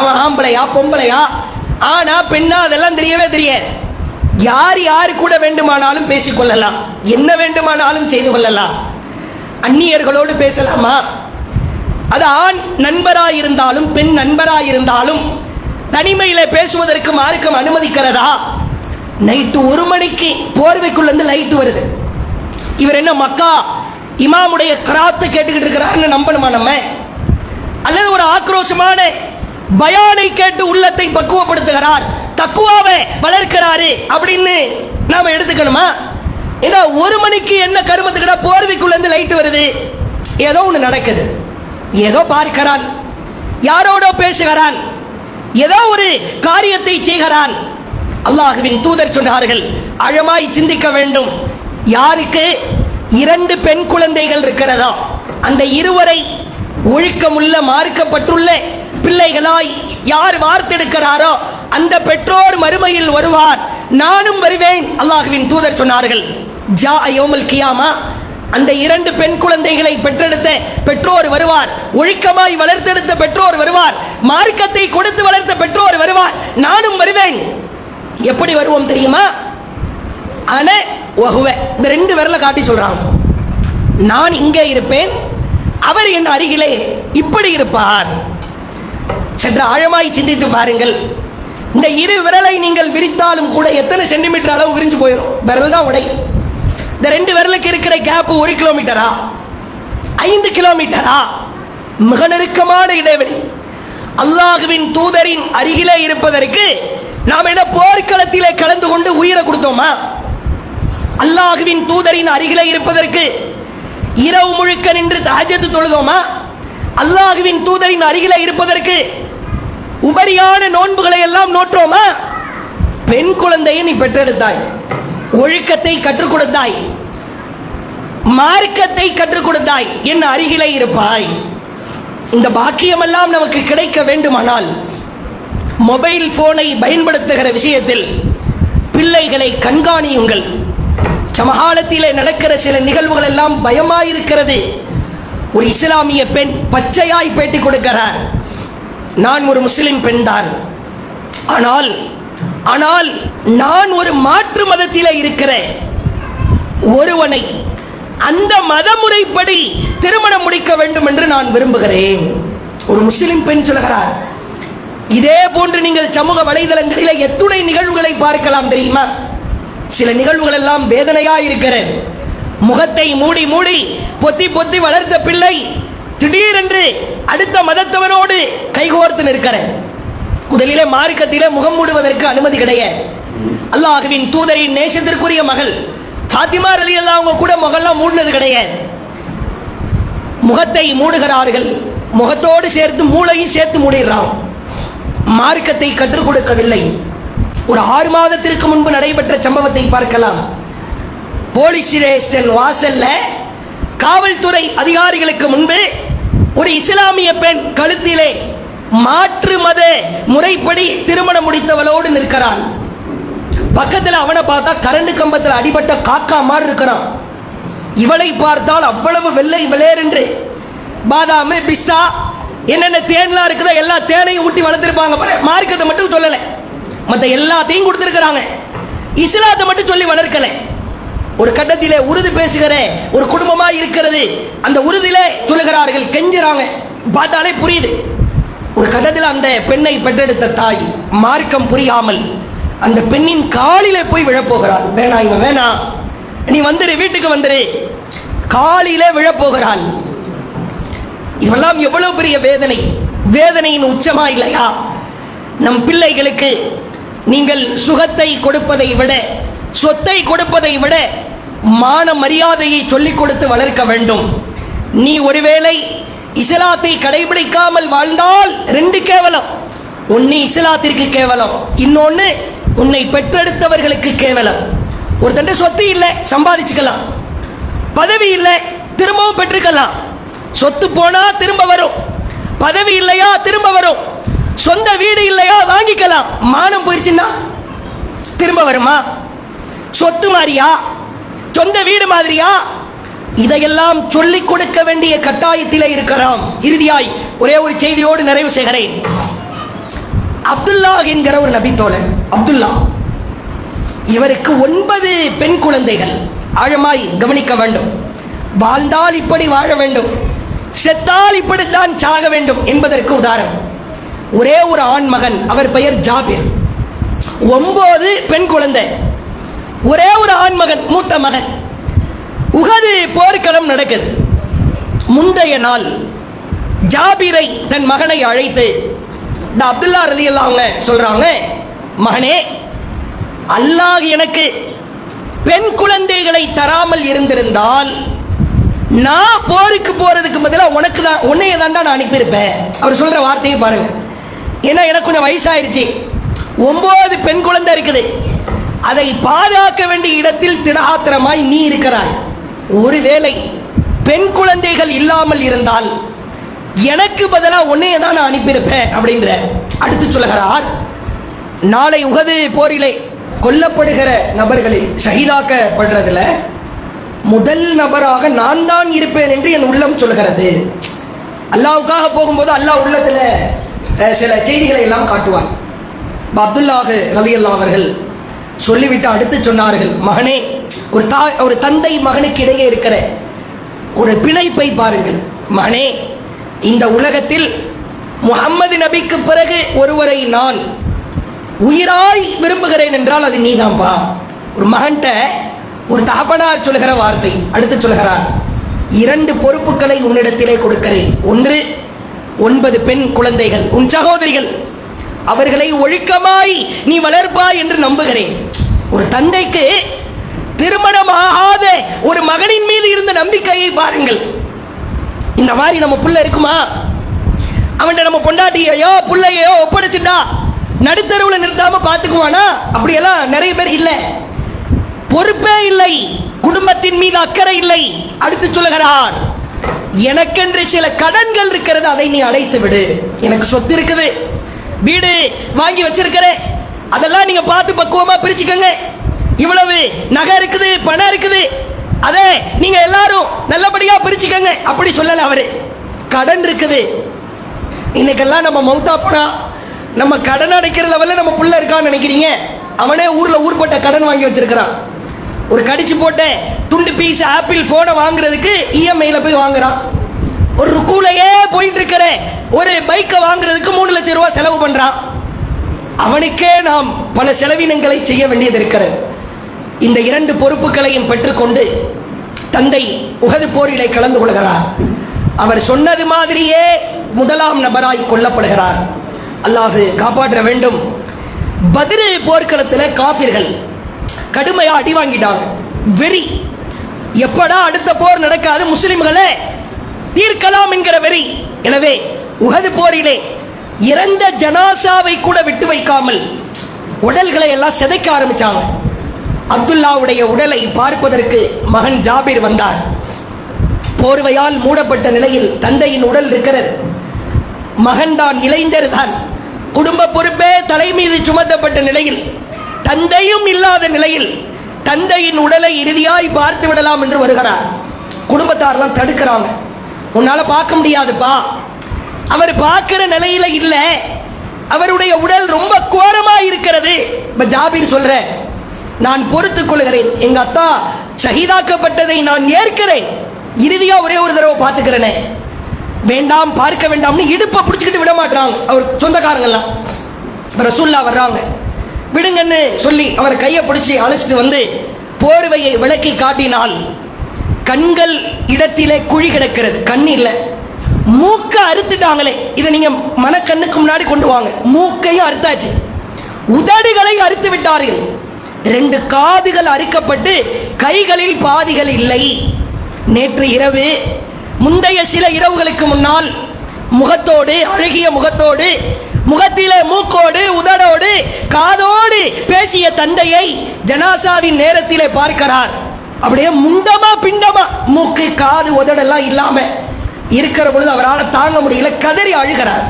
அவன் ஆம்பளையா பொம்பளையா ஆனா பெண்ணா அதெல்லாம் தெரியவே தெரியாது. யார் யாரு கூட வேண்டுமானாலும் பேசிக்கொள்ளலாம், என்ன வேண்டுமானாலும் செய்து கொள்ளலாம். அந்நியர்களோடு பேசலாமா? அது ஆண் நண்பராயிருந்தாலும் பெண் நண்பராயிருந்தாலும் தனிமையில பேசுவதற்கு மார்க்கம் அனுமதிக்கிறதா? நைட்டு 1 மணிக்கு போர்வைக்குள்ள இருந்து லைட் வருது. இவர் என்ன மக்கா இமாமுடைய கிராத்து கேட்டுக்கிட்டு இருக்கிறாருன்னு நம்பணுமா நம்ம? அல்லது ஒரு ஆக்ரோஷமான பயானை கேட்டு உள்ளத்தை பக்குவப்படுத்துகிறார், தக்குவாவை வளர்க்கிறாரு அப்படின்னு நாம எடுத்துக்கணுமா? ஏன்னா 1 மணிக்கு என்ன கருமத்துக்கிட்ட போர்வைக்குள்ள இருந்து லைட் வருது, ஏதோ ஒன்று நடக்குது, ஏதோ பார்க்கிறான், யாரோட பேசுகிறான், ஏதோ ஒரு காரியத்தை செய்கிறான். அல்லாஹ்வின் தூதர் சொன்னார்கள், ஆழமாய் சிந்திக்க வேண்டும். யாருக்கு 2 பெண் குழந்தைகள் இருக்கிறதோ அந்த இருவரை ஒழுக்கமுள்ள மார்க்கப்பட்டுள்ள பிள்ளைகளாய் யார் வார்த்தெடுக்கிறாரோ அந்த பெற்றோர் மறுமையில் வருவார், நானும் வருவேன். அல்லாஹ்வின் தூதர் சொன்னார்கள், ஜா யௌமுல் கியாமா, அந்த 2 பெண் குழந்தைகளை பெற்றெடுத்த பெற்றோர் வருவார், ஒழுக்கமாய் வளர்த்தெடுத்த பெற்றோர் வருவார், மார்க்கத்தை கொடுத்து வளர்த்த பெற்றோர் வருவார், நானும் வருவேன். எப்படி வருவோம் தெரியுமா? ஆனா இந்த 2 விரலை காட்டி சொல்றாங்க, நான் இங்கே இருப்பேன், அவர் என் அருகிலே இப்படி இருப்பார். சற்று ஆழமாய் சிந்தித்து பாருங்கள். இந்த 2 விரலை நீங்கள் விரித்தாலும் கூட எத்தனை சென்டிமீட்டர் அளவு விரிஞ்சு போயிடும், விரல் தான் உடை. இந்த 2 விரலுக்கு இருக்கிற கேப் 1 கிலோமீட்டரா 5 கிலோமீட்டரா? மிக நெருக்கமான இடைவெளி. அல்லாஹ்வின் தூதரின் அருகிலே இருப்பதற்கு நாம் என்ன போர்க்களத்திலே கலந்து கொண்டு உயிரை கொடுத்தோமா? அல்லாஹ்வின் தூதரின் அருகிலே இருப்பதற்கு இரவு முழுக்க நின்று தஹஜ்ஜத் தொழுதோமா? அல்லாஹ்வின் தூதரின் அருகிலே இருப்பதற்கு உபரியான நோன்புகளை எல்லாம் நோற்றோமா? பெண் குழந்தையை நீ பெற்றெடுத்தாய், ஒழுக்கத்தை கற்றுக் கொடுத்தாய், மார்க்கத்தை கற்றுக் கொடுத்தாய், என் அருகிலே இருப்பாய். இந்த பாக்கியமெல்லாம் நமக்கு கிடைக்க வேண்டுமானால் மொபைல் போனை பயன்படுத்துகிற விஷயத்தில் பிள்ளைகளை கண்காணியுங்கள். சமகாலத்திலே நடக்கிற சில நிகழ்வுகள் எல்லாம் பயமாயிருக்கிறது. ஒரு இஸ்லாமிய பெண் பச்சையாய் பேட்டி கொடுக்கிறார், நான் ஒரு முஸ்லிம் பெண் தான், ஆனால் நான் ஒரு மாற்று மதத்திலே இருக்கிற ஒருவனை அந்த மதமுறைப்படி திருமணம் முடிக்க வேண்டும் என்று நான் விரும்புகிறேன். ஒரு முஸ்லிம் பெண் சொல்கிறார். இதே போன்று நீங்கள் சமூக வலைதளங்களில் எத்துணை நிகழ்வுகளை பார்க்கலாம் தெரியுமா? சில நிகழ்வுகள் எல்லாம் வேதனையா இருக்கிறது. முகத்தை மூடி மூடி பொத்தி பொத்தி வளர்த்த பிள்ளை திடீரென்று அடுத்த மதத்தவனோடு கைகோர்த்து நிற்கிற. முதலிலே மார்க்கத்திலே முகம் மூடுவதற்கு அனுமதி கிடையாது. அல்லாஹ்வின் தூதரின் நேசத்திற்குரிய மகள் ஃபாத்திமா ரலியல்லாஹு அன்ஹா கூட முகெல்லாம் மூடினது கிடையாது. முகத்தை மூடுகிறார்கள், முகத்தோடு சேர்த்து மூளையும் சேர்த்து மூடிடுறான். மார்க்கத்தை கற்றுக் கொடுக்கவில்லை. ஒரு 6 மாதத்திற்கு முன்பு நடைபெற்ற சம்பவத்தை பார்க்கலாம். போலீஸ் ஸ்டேஷன் வாசல்ல காவல்துறை அதிகாரிகளுக்கு முன்பு ஒரு இஸ்லாமிய பெண் கழுத்திலே மாற்று மத முறைப்படி திருமணம் முடித்தவளோடு நிற்கிறாள். பக்கத்தில் அவனை பார்த்தா கரண்டு கம்பத்தில் அடிபட்ட காக்கா மாதிரி இருக்கிறான். இவளை பார்த்தால் அவ்வளவு வெள்ளை வெளேர் என்று பாதாம் பிஸ்தா என்னென்ன தேன்லாம் இருக்குதோ எல்லா தேனையும் ஊட்டி வளர்த்துருப்பாங்க. மார்க்கத்தை மட்டும் சொல்லலை, மற்ற எல்லாத்தையும் கொடுத்துருக்கிறாங்க. இஸ்லாத்தை மட்டும் சொல்லி வளர்க்கலை. ஒரு கட்டத்திலே உருது பேசுகிற ஒரு குடும்பமா இருக்கிறது. அந்த உருதிலே சொல்லுகிறார்கள், கெஞ்சுறாங்க, பார்த்தாலே புரியுது. ஒரு கட்டத்தில் அந்த பெண்ணை பெற்றெடுத்த தாய் மார்க்கம் புரியாமல் அந்த பெண்ணின் காலிலே போய் விழப்போகிறாள். வேணா இவன் வேணா, நீ வந்துரு, வீட்டுக்கு வந்துரு, காலிலே விழப்போகிறாள். இதெல்லாம் எவ்வளவு பெரிய வேதனை, வேதனையின் உச்சமா இல்லையா? நம் பிள்ளைகளுக்கு நீங்கள் சுகத்தை கொடுப்பதை விட, சொத்தை கொடுப்பதை விட மான மரியாதையை சொல்லிக் கொடுத்து வளர்க்க வேண்டும். நீ ஒருவேளை இஸ்லாத்தை கடைபிடிக்காமல் வாழ்ந்தால் ரெண்டு கேவலம். ஒன்னு இஸ்லாத்திற்கு கேவலம், இன்னொன்னு உன்னை பெற்றெடுத்தவர்களுக்கு கேவலம். ஒரு தண்டை சொத்து இல்லை, சம்பாதிச்சுக்கலாம். பதவி இல்லை, திரும்பவும் பெற்றுக்கலாம். சொத்து போனா திரும்ப வரும், பதவி இல்லையா திரும்ப வரும். சொந்த வீடு இல்லையா வாங்கிக்கலாம். மானம் போயிடுச்சுன்னா திரும்ப வருமா? சொத்து மாதிரியா, சொந்த வீடு மாதிரியா? இதையெல்லாம் சொல்லிக் கொடுக்க வேண்டிய கட்டாயத்திலே இருக்கிறோம். இறுதியாய் ஒரே ஒரு செய்தியோடு நிறைவு செய்கிறேன். அப்துல்லா என்கிற ஒரு நபித்தோழர், அப்துல்லா, இவருக்கு 9 பெண் குழந்தைகள். ஆழமாய் கவனிக்க வேண்டும். வாழ்ந்தால் இப்படி வாழ வேண்டும், செத்தால் இப்படித்தான் சாக வேண்டும் என்பதற்கு உதாரணம் ஒரே ஒரு ஆண் மகன், அவர் பெயர் ஜாபிர். 9 பெண் குழந்தை, ஒரே ஒரு ஆண் மகன், மூத்த மகன். உஹது போர்க்களம் நடக்குது. முந்தைய நாள் ஜாபிரை தன் மகனை அழைத்து அப்துல்லா ரலியல்லாஹு அன்ஹு சொல்றாங்க, மகனே, அல்லாஹ் எனக்கு பெண் குழந்தைகளை தராமல் இருந்திருந்தால் நான் போருக்கு போறதுக்கு பதிலாக உனக்கு தான், உன்னைய தாண்டா நான் அனுப்பியிருப்பேன். அவர் சொல்ற வார்த்தையை பாருங்க. ஏன்னா எனக்கு கொஞ்சம் வயசாயிருச்சு, 9 பெண் குழந்தை இருக்குது, அதை பாதுகாக்க வேண்டிய இடத்தில் திடகாத்திரமாய் நீ இருக்கிறாய். ஒருவேளை பெண் குழந்தைகள் இல்லாமல் இருந்தால் எனக்கு பதிலாக உன்னைய தான் நான் அனுப்பியிருப்பேன் அப்படின்ற. அடுத்து சொல்லுகிறார், நாளை உஹது போரிலே கொல்லப்படுகிற நபர்களில் ஷஹீதாக்கப்படுறதுல முதல் நபராக நான் தான் இருப்பேன் என்று என் உள்ளம் சொல்கிறது. அல்லாவுக்காக போகும்போது அல்லாஹ் உள்ளத்தில் சில செய்திகளை எல்லாம் காட்டுவார். அப்துல்லாஹ் ரலியல்லாஹு அவர்கள் சொல்லிவிட்டு அடுத்து சொன்னார்கள், மகனே, ஒரு தந்தை மகனுக்கு இடையே இருக்கிற ஒரு பிணைப்பை பாருங்கள். மகனே, இந்த உலகத்தில் முஹம்மது நபிக்கு பிறகு ஒருவரை நான் உயிராய் விரும்புகிறேன் என்றால் அது நீதான்பா. ஒரு மகன்கிட்ட ஒரு தகப்பனார் சொல்லுகிற வார்த்தை. அடுத்து சொல்லுகிறார், 2 பொறுப்புகளை உன்னிடத்திலே கொடுக்கிறேன். ஒன்று, 9 பெண் குழந்தைகள், உன் சகோதரிகள், அவர்களை ஒழுக்கமாய் நீ வளர்ப்பாய் என்று நம்புகிறேன். ஒரு தந்தைக்கு திருமணமாகாத ஒரு மகனின் மீது இருந்த நம்பிக்கையை பாருங்கள். இந்த மாதிரி நம்ம புள்ள இருக்குமா? அவன்கிட்ட நம்ம பொண்டாட்டியோ புள்ளையோ ஒப்படைச்சுட்டா நடுத்தருவில் நிறுத்தாம பார்த்துக்குவானா? அப்படியெல்லாம் நிறைய பேர் இல்லை, பொறுப்பே இல்லை, குடும்பத்தின் மீது அக்கறை இல்லை. அடுத்து சொல்லுகிறார், எனக்கென்று சில கடன்கள் இருக்கிறது, அதை நீ அடைத்து விடு. எனக்கு சொத்து இருக்குது, வீடு வாங்கி வச்சிருக்கிறேன், அதெல்லாம் நீங்க பார்த்து பக்குவமா பிரிச்சுக்கங்க. இவ்வளவு நகை இருக்குது, பணம் இருக்குது, அதே நீங்க எல்லாரும் நல்லபடியா பிரிச்சுக்கங்க. அப்படி சொல்லல அவரு. கடன் இருக்குது. இன்னைக்கெல்லாம் நம்ம மௌத்தா போனா நம்ம கடன் அடைக்கிற லெவலில் நம்ம புள்ள இருக்கான்னு நினைக்கிறீங்க? அவனே ஊர்ல ஊர்பட்ட கடன் வாங்கி வச்சிருக்கிறான். ஒரு கடிச்சு போட்ட துண்டு பீஸ் ஆப்பிள் போனை வாங்குறதுக்கு இஎம்ஐல போய் வாங்குறான். ஒரு ருக்கூலையே போயிட்டு இருக்கிற ஒரு பைக்கை வாங்குறதுக்கு 3 லட்சம் ரூபாய் செலவு பண்றான். அவனுக்கே நாம் பல செலவினங்களை செய்ய வேண்டியது இருக்கிறது. இந்த 2 பொறுப்புகளையும் பெற்றுக்கொண்டு தந்தை உஹது போரிலே கலந்து கொள்கிறார். அவர் சொன்னது மாதிரியே முதலாம் நபராய் கொல்லப்படுகிறார். அல்லாஹ் காப்பாற்ற வேண்டும். பத்ரு போர்க்களத்தில் காஃபிர்கள் கடுமையா அடி வாங்கிட்டாங்க. வெறி, எப்படா அடுத்த போர் நடக்காது, முஸ்லிம்களே தீர்க்கலாம் என்கிற வெறி. எனவே உஹது போரிலே இறந்த ஜனாசாவை கூட விட்டு வைக்காமல் உடல்களை எல்லாம் சிதைக்க ஆரம்பிச்சாங்க. அப்துல்லாவுடைய உடலை பார்ப்பதற்கு மகன் ஜாபிர் வந்தார். போர்வையால் மூடப்பட்ட நிலையில் தந்தையின் உடல் இருக்கிறது. மகன் தான், இளைஞர் தான், குடும்ப பொறுப்பே தலை மீது சுமத்தப்பட்ட நிலையில், தந்தையும் இல்லாத நிலையில் தந்தையின் உடலை இறுதியாய் பார்த்து விடலாம் என்று வருகிறார். குடும்பத்தாரெல்லாம் தடுக்கிறாங்க. உன்னால பார்க்க முடியாதுப்பா. அவர் பார்க்கிற நிலையில இல்லை, அவருடைய உடல் ரொம்ப கோரமா இருக்கிறது. ஜாபீர் சொல்ற, நான் பொறுத்துக் கொள்கிறேன், எங்க அத்தா ஷஹீதாக்கப்பட்டதை நான் ஏற்கிறேன், இறுதியா ஒரே ஒரு தடவை பார்த்துக்கிறேனே, வேண்டாம் பார்க்க வேண்டாம்னு இடுப்பை பிடிச்சிக்கிட்டு விட மாட்டாங்க அவர் சொந்தக்காரங்கெல்லாம். ரசூல்லா வர்றாங்க, விடுங்கன்னு சொல்லி அவரை கையை பிடிச்சி அழைச்சிட்டு வந்து போர்வையை விளக்கி காட்டினால் கண்கள் இடத்திலே குழி கிடக்கிறது, கண் இல்லை. மூக்க அறுத்துட்டாங்களே, இதை நீங்க மனக்கண்ணுக்கு முன்னாடி கொண்டு வாங்க. மூக்கையும் அறுத்தாச்சு, உதடுகளை அறுத்து விட்டார்கள், 2 காதுகள் அறுக்கப்பட்டு கைகளில் பாதிகள் இல்லை. நேற்று இரவு, முந்தைய சில இரவுகளுக்கு முன்னால் முகத்தோடு, அழகிய முகத்தோடு, முகத்திலே மூக்கோடு, உதடோடு, காதோடு பேசிய தந்தையை ஜனாசாவின் நேரத்திலே பார்க்கிறார். அப்படியே முண்டமா பிண்டமா, மூக்கு காது உதடெல்லாம் இல்லாம இருக்கிற பொழுது அவரால் தாங்க முடியல, கதறி அழுகிறார்.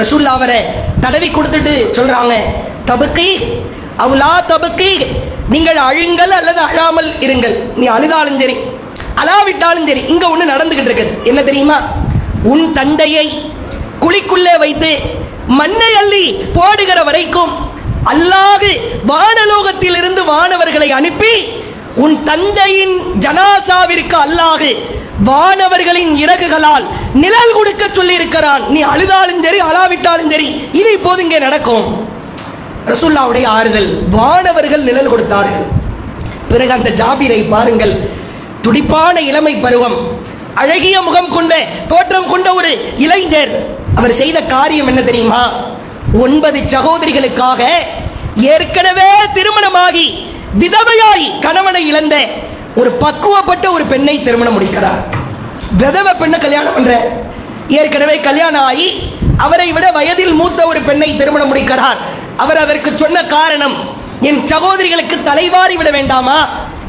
ரசூலுல்லாஹ் அவரை தடவி கொடுத்துட்டு சொல்றாங்க, தபுக்கி அவுலா தபுக்கி, நீங்கள் அழுங்கள் அல்லது அழாமல் இருங்கள். நீ அழுதாலும் சரி அழாவிட்டாலும் சரி, இங்க ஒண்ணு நடந்துகிட்டு இருக்குது. என்ன தெரியுமா? உன் தந்தையை குழிக்குள்ளே வைத்து மண்ணை அள்ளி போடுகிற வரைக்கும் அல்லாஹ் வானலோகத்தில் இருந்து வானவர்களை அனுப்பி உன் தந்தையின் ஜனாசாவிற்கு அல்லாஹ் வானவர்களின் இறகுகளால் நிழல் கொடுக்க சொல்லி இருக்கிறான். நீ அழுதாலும் சரி அழாவிட்டாலும் சரி, இது இப்போது இங்கே நடக்கும். ரசூலுல்லாஹ்வுடைய ஆறுதல், வானவர்கள் நிழல் கொடுத்தார்கள். பிறகு அந்த ஜாபீரை பாருங்கள், துடிப்பான இளமை பருவம், அழகிய முகம் கொண்ட தோற்றம் கொண்ட ஒரு இளைஞர். அவர் செய்த காரியம் என்ன தெரியுமா? 9 சகோதரிகளுக்காக ஏற்கனவே திருமணமாகி விதவையாய் கணவனை இழந்த ஒரு பக்குவப்பட்ட ஒரு பெண்ணை திருமணம் முடிக்கிறார். விதவை பெண்ணை கல்யாணம் பண்ற, ஏற்கனவே கல்யாணம் ஆகி அவரை விட வயதில் மூத்த ஒரு பெண்ணை திருமணம் முடிக்கிறார். அவர் அதற்கு சொன்ன காரணம், என் சகோதரிகளுக்கு தலைவாரி விட வேண்டாமா,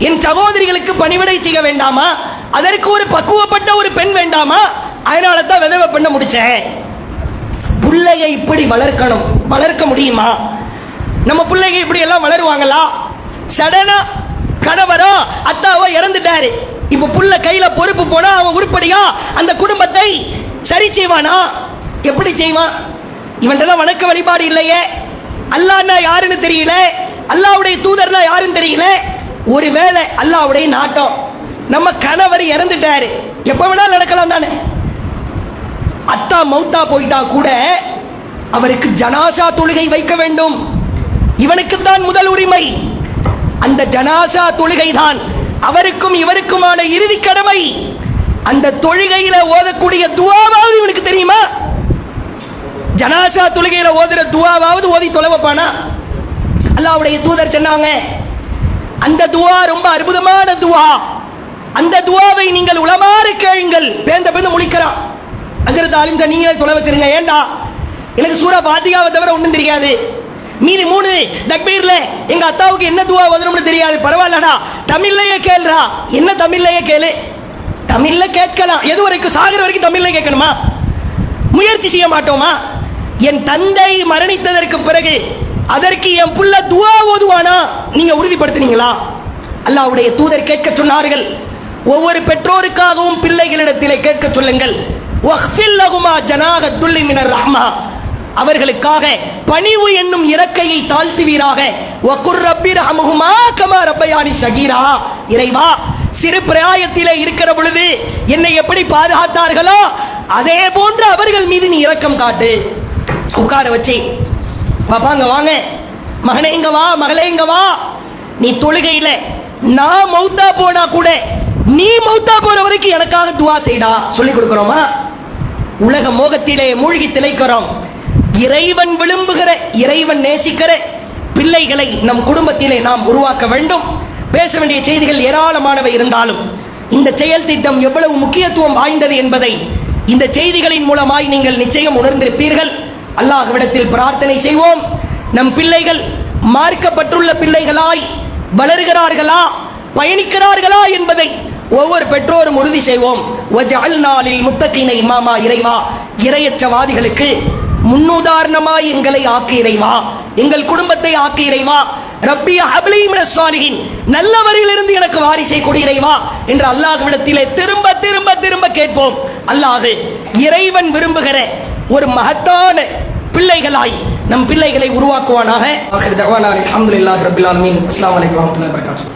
என் சகோதரிகளுக்கு பணிவிடை செய்ய வேண்டாமா, அதற்கு ஒரு பக்குவப்பட்ட ஒரு பெண் வேண்டாமா, அதனால தான் விதவை பெண்ணை முடிச்சேன். பிள்ளையை இப்படி வளர்க்கணும், வளர்க்க முடியுமா? நம்ம பிள்ளைங்க இப்படி எல்லாம் வளருவாங்களா? சடனா கணவரோ அத்தாவோ இறந்துட்டாரு, இப்ப புள்ள கையில பொறுப்பு போனா அவன் உருப்படியா அந்த குடும்பத்தை சரி செய்வானா? எப்படி செய்வான்? இவன்தான் வணக்க வழிபாடு இல்லையே, அல்லாஹ்னா யாருன்னு தெரியல, அல்லாஹ்வுடைய தூதர்னா யாருன்னு தெரியல. ஒருவேளை அல்லாஹ்வுடைய நாட்டம், நம்ம கணவர் இறந்துட்டாரு, எப்ப வேணாலும் நடக்கலாம் தானே. அத்தா மௌத்தா போயிட்டா கூட அவருக்கு ஜனாசா தொழுகை வைக்க வேண்டும், இவனுக்கு தான் முதல் உரிமை. அந்த ஜனாசா தொழுகை தான் அவருக்கும் இவருக்குமான இறுதி கடமை. அந்த தொழுகையில ஓதக்கூடிய துஆவாவது இவனுக்கு தெரியுமா? ஜனாசா தொழுகையில ஓதுற துஆவாவது ஓதி தொலைவப்பானா? அல்லாஹ்வுடைய தூதர் சொன்னாங்க, அந்த துஆ ரொம்ப அற்புதமான துஆ, அந்த துஆவை நீங்கள் உலமாறு கேளுங்கள். பேந்த பேந்த முழிக்கிறான். ஹஜ்ரத் ஆலிம் சார், நீங்களே தொலை வச்சிருங்க. ஏண்டா, எனக்கு சூரா ஃபாத்திஹாவை தவிர ஒன்றும் தெரியாது, மீதி 3 தக்பீர்ல எங்க அத்தாவுக்கு என்ன துஆ ஓதணும்னு தெரியாது. பரவாயில்லடா, தமிழ்லயே கேளுடா. என்ன தமிழ்லயே கேளு? தமிழ்ல கேட்கலாம், எது வரைக்கும்? சாகிற வரைக்கும் தமிழ்ல கேட்கணுமா? முயற்சி செய்ய மாட்டோமா? என் தந்தை மரணித்ததற்கு பிறகு அதற்கு என் புள்ள துஆ ஓதுவானா? நீங்க உறுதிப்படுத்தினீங்களா? அல்லாஹ்வுடைய தூதர் கேட்க சொன்னார்கள், ஒவ்வொரு பெற்றோருக்காகவும் பிள்ளைகளிடத்திலே கேட்க சொல்லுங்கள். வக்ஃபில் லஹுமா ஜனாஹ துல்லி மினர் ரஹ்மா, அவர்களுக்காக பணிவு என்னும் இறக்கையை தாழ்த்துவீராக. வகுர் ரப்பி ரஹ்மஹுமா கமா ரப்பயானி ஸகீரா, இறைவா சிறு பிராயத்திலே இருக்கிற பொழுது என்னை எப்படி பாதுகாத்தார்களோ அதே போன்று அவர்கள் மீது நீ இரக்கம் காட்டு. உட்கார வச்சு, பாப்பாங்க வாங்க, மகனே இங்க வா, மகளே இங்க வா, நீ தொழுகையில நான் மௌத்தா போனா கூட நீ மௌத்தா போற வரைக்கும் எனக்காக துஆ செய்டா சொல்லி கொடுக்கிறோமா? உலக மோகத்திலே மூழ்கி திளைக்கிறோம். இறைவன் விரும்புகிற, இறைவன் நேசிக்கிற பிள்ளைகளை நம் குடும்பத்திலே நாம் உருவாக்க வேண்டும். பேச வேண்டிய செய்திகள் ஏராளமானவை இருந்தாலும் இந்த செயல் திட்டம் எவ்வளவு முக்கியத்துவம் வாய்ந்தது என்பதை இந்த செய்திகளின் மூலமாய் நீங்கள் நிச்சயம் உணர்ந்திருப்பீர்கள். அல்லாஹ்விடத்தில் பிரார்த்தனை செய்வோம், நம் பிள்ளைகள் மார்க்கப்பட்டுள்ள பிள்ளைகளாய் வளர்கிறார்களா, பயணிக்கிறார்களா என்பதை ஒவ்வொரு பெற்றோரும் உறுதி செய்வோம். வஜஅல்நாலில் முத்தகீன இமாமா, இறைவா இறையச்சவாதிகளுக்கு முன்னுதாரணமாய் எங்களை ஆக்கி இறைவா, எங்கள் குடும்பத்தை ஆக்கி இறைவா. ரப்பி ஹப்லி மினஸ் ஸாலிஹீன், நல்லவரிலிருந்து எனக்கு வாரிசை கொடு இறைவா என்று அல்லாஹ்விடத்திலே திரும்ப திரும்ப திரும்ப கேட்போம். அல்லாஹ் இறைவன் விரும்புகிற ஒரு மகத்தான பிள்ளைகளாய் நம் பிள்ளைகளை உருவாக்குவானாக. ஆகிர் தஅவானா அல்ஹம்துலில்லாஹி ரப்பில் ஆலமீன். அஸ்ஸலாமு அலைக்கும் வரஹ்மத்துல்லாஹி வபரகாத்துஹு.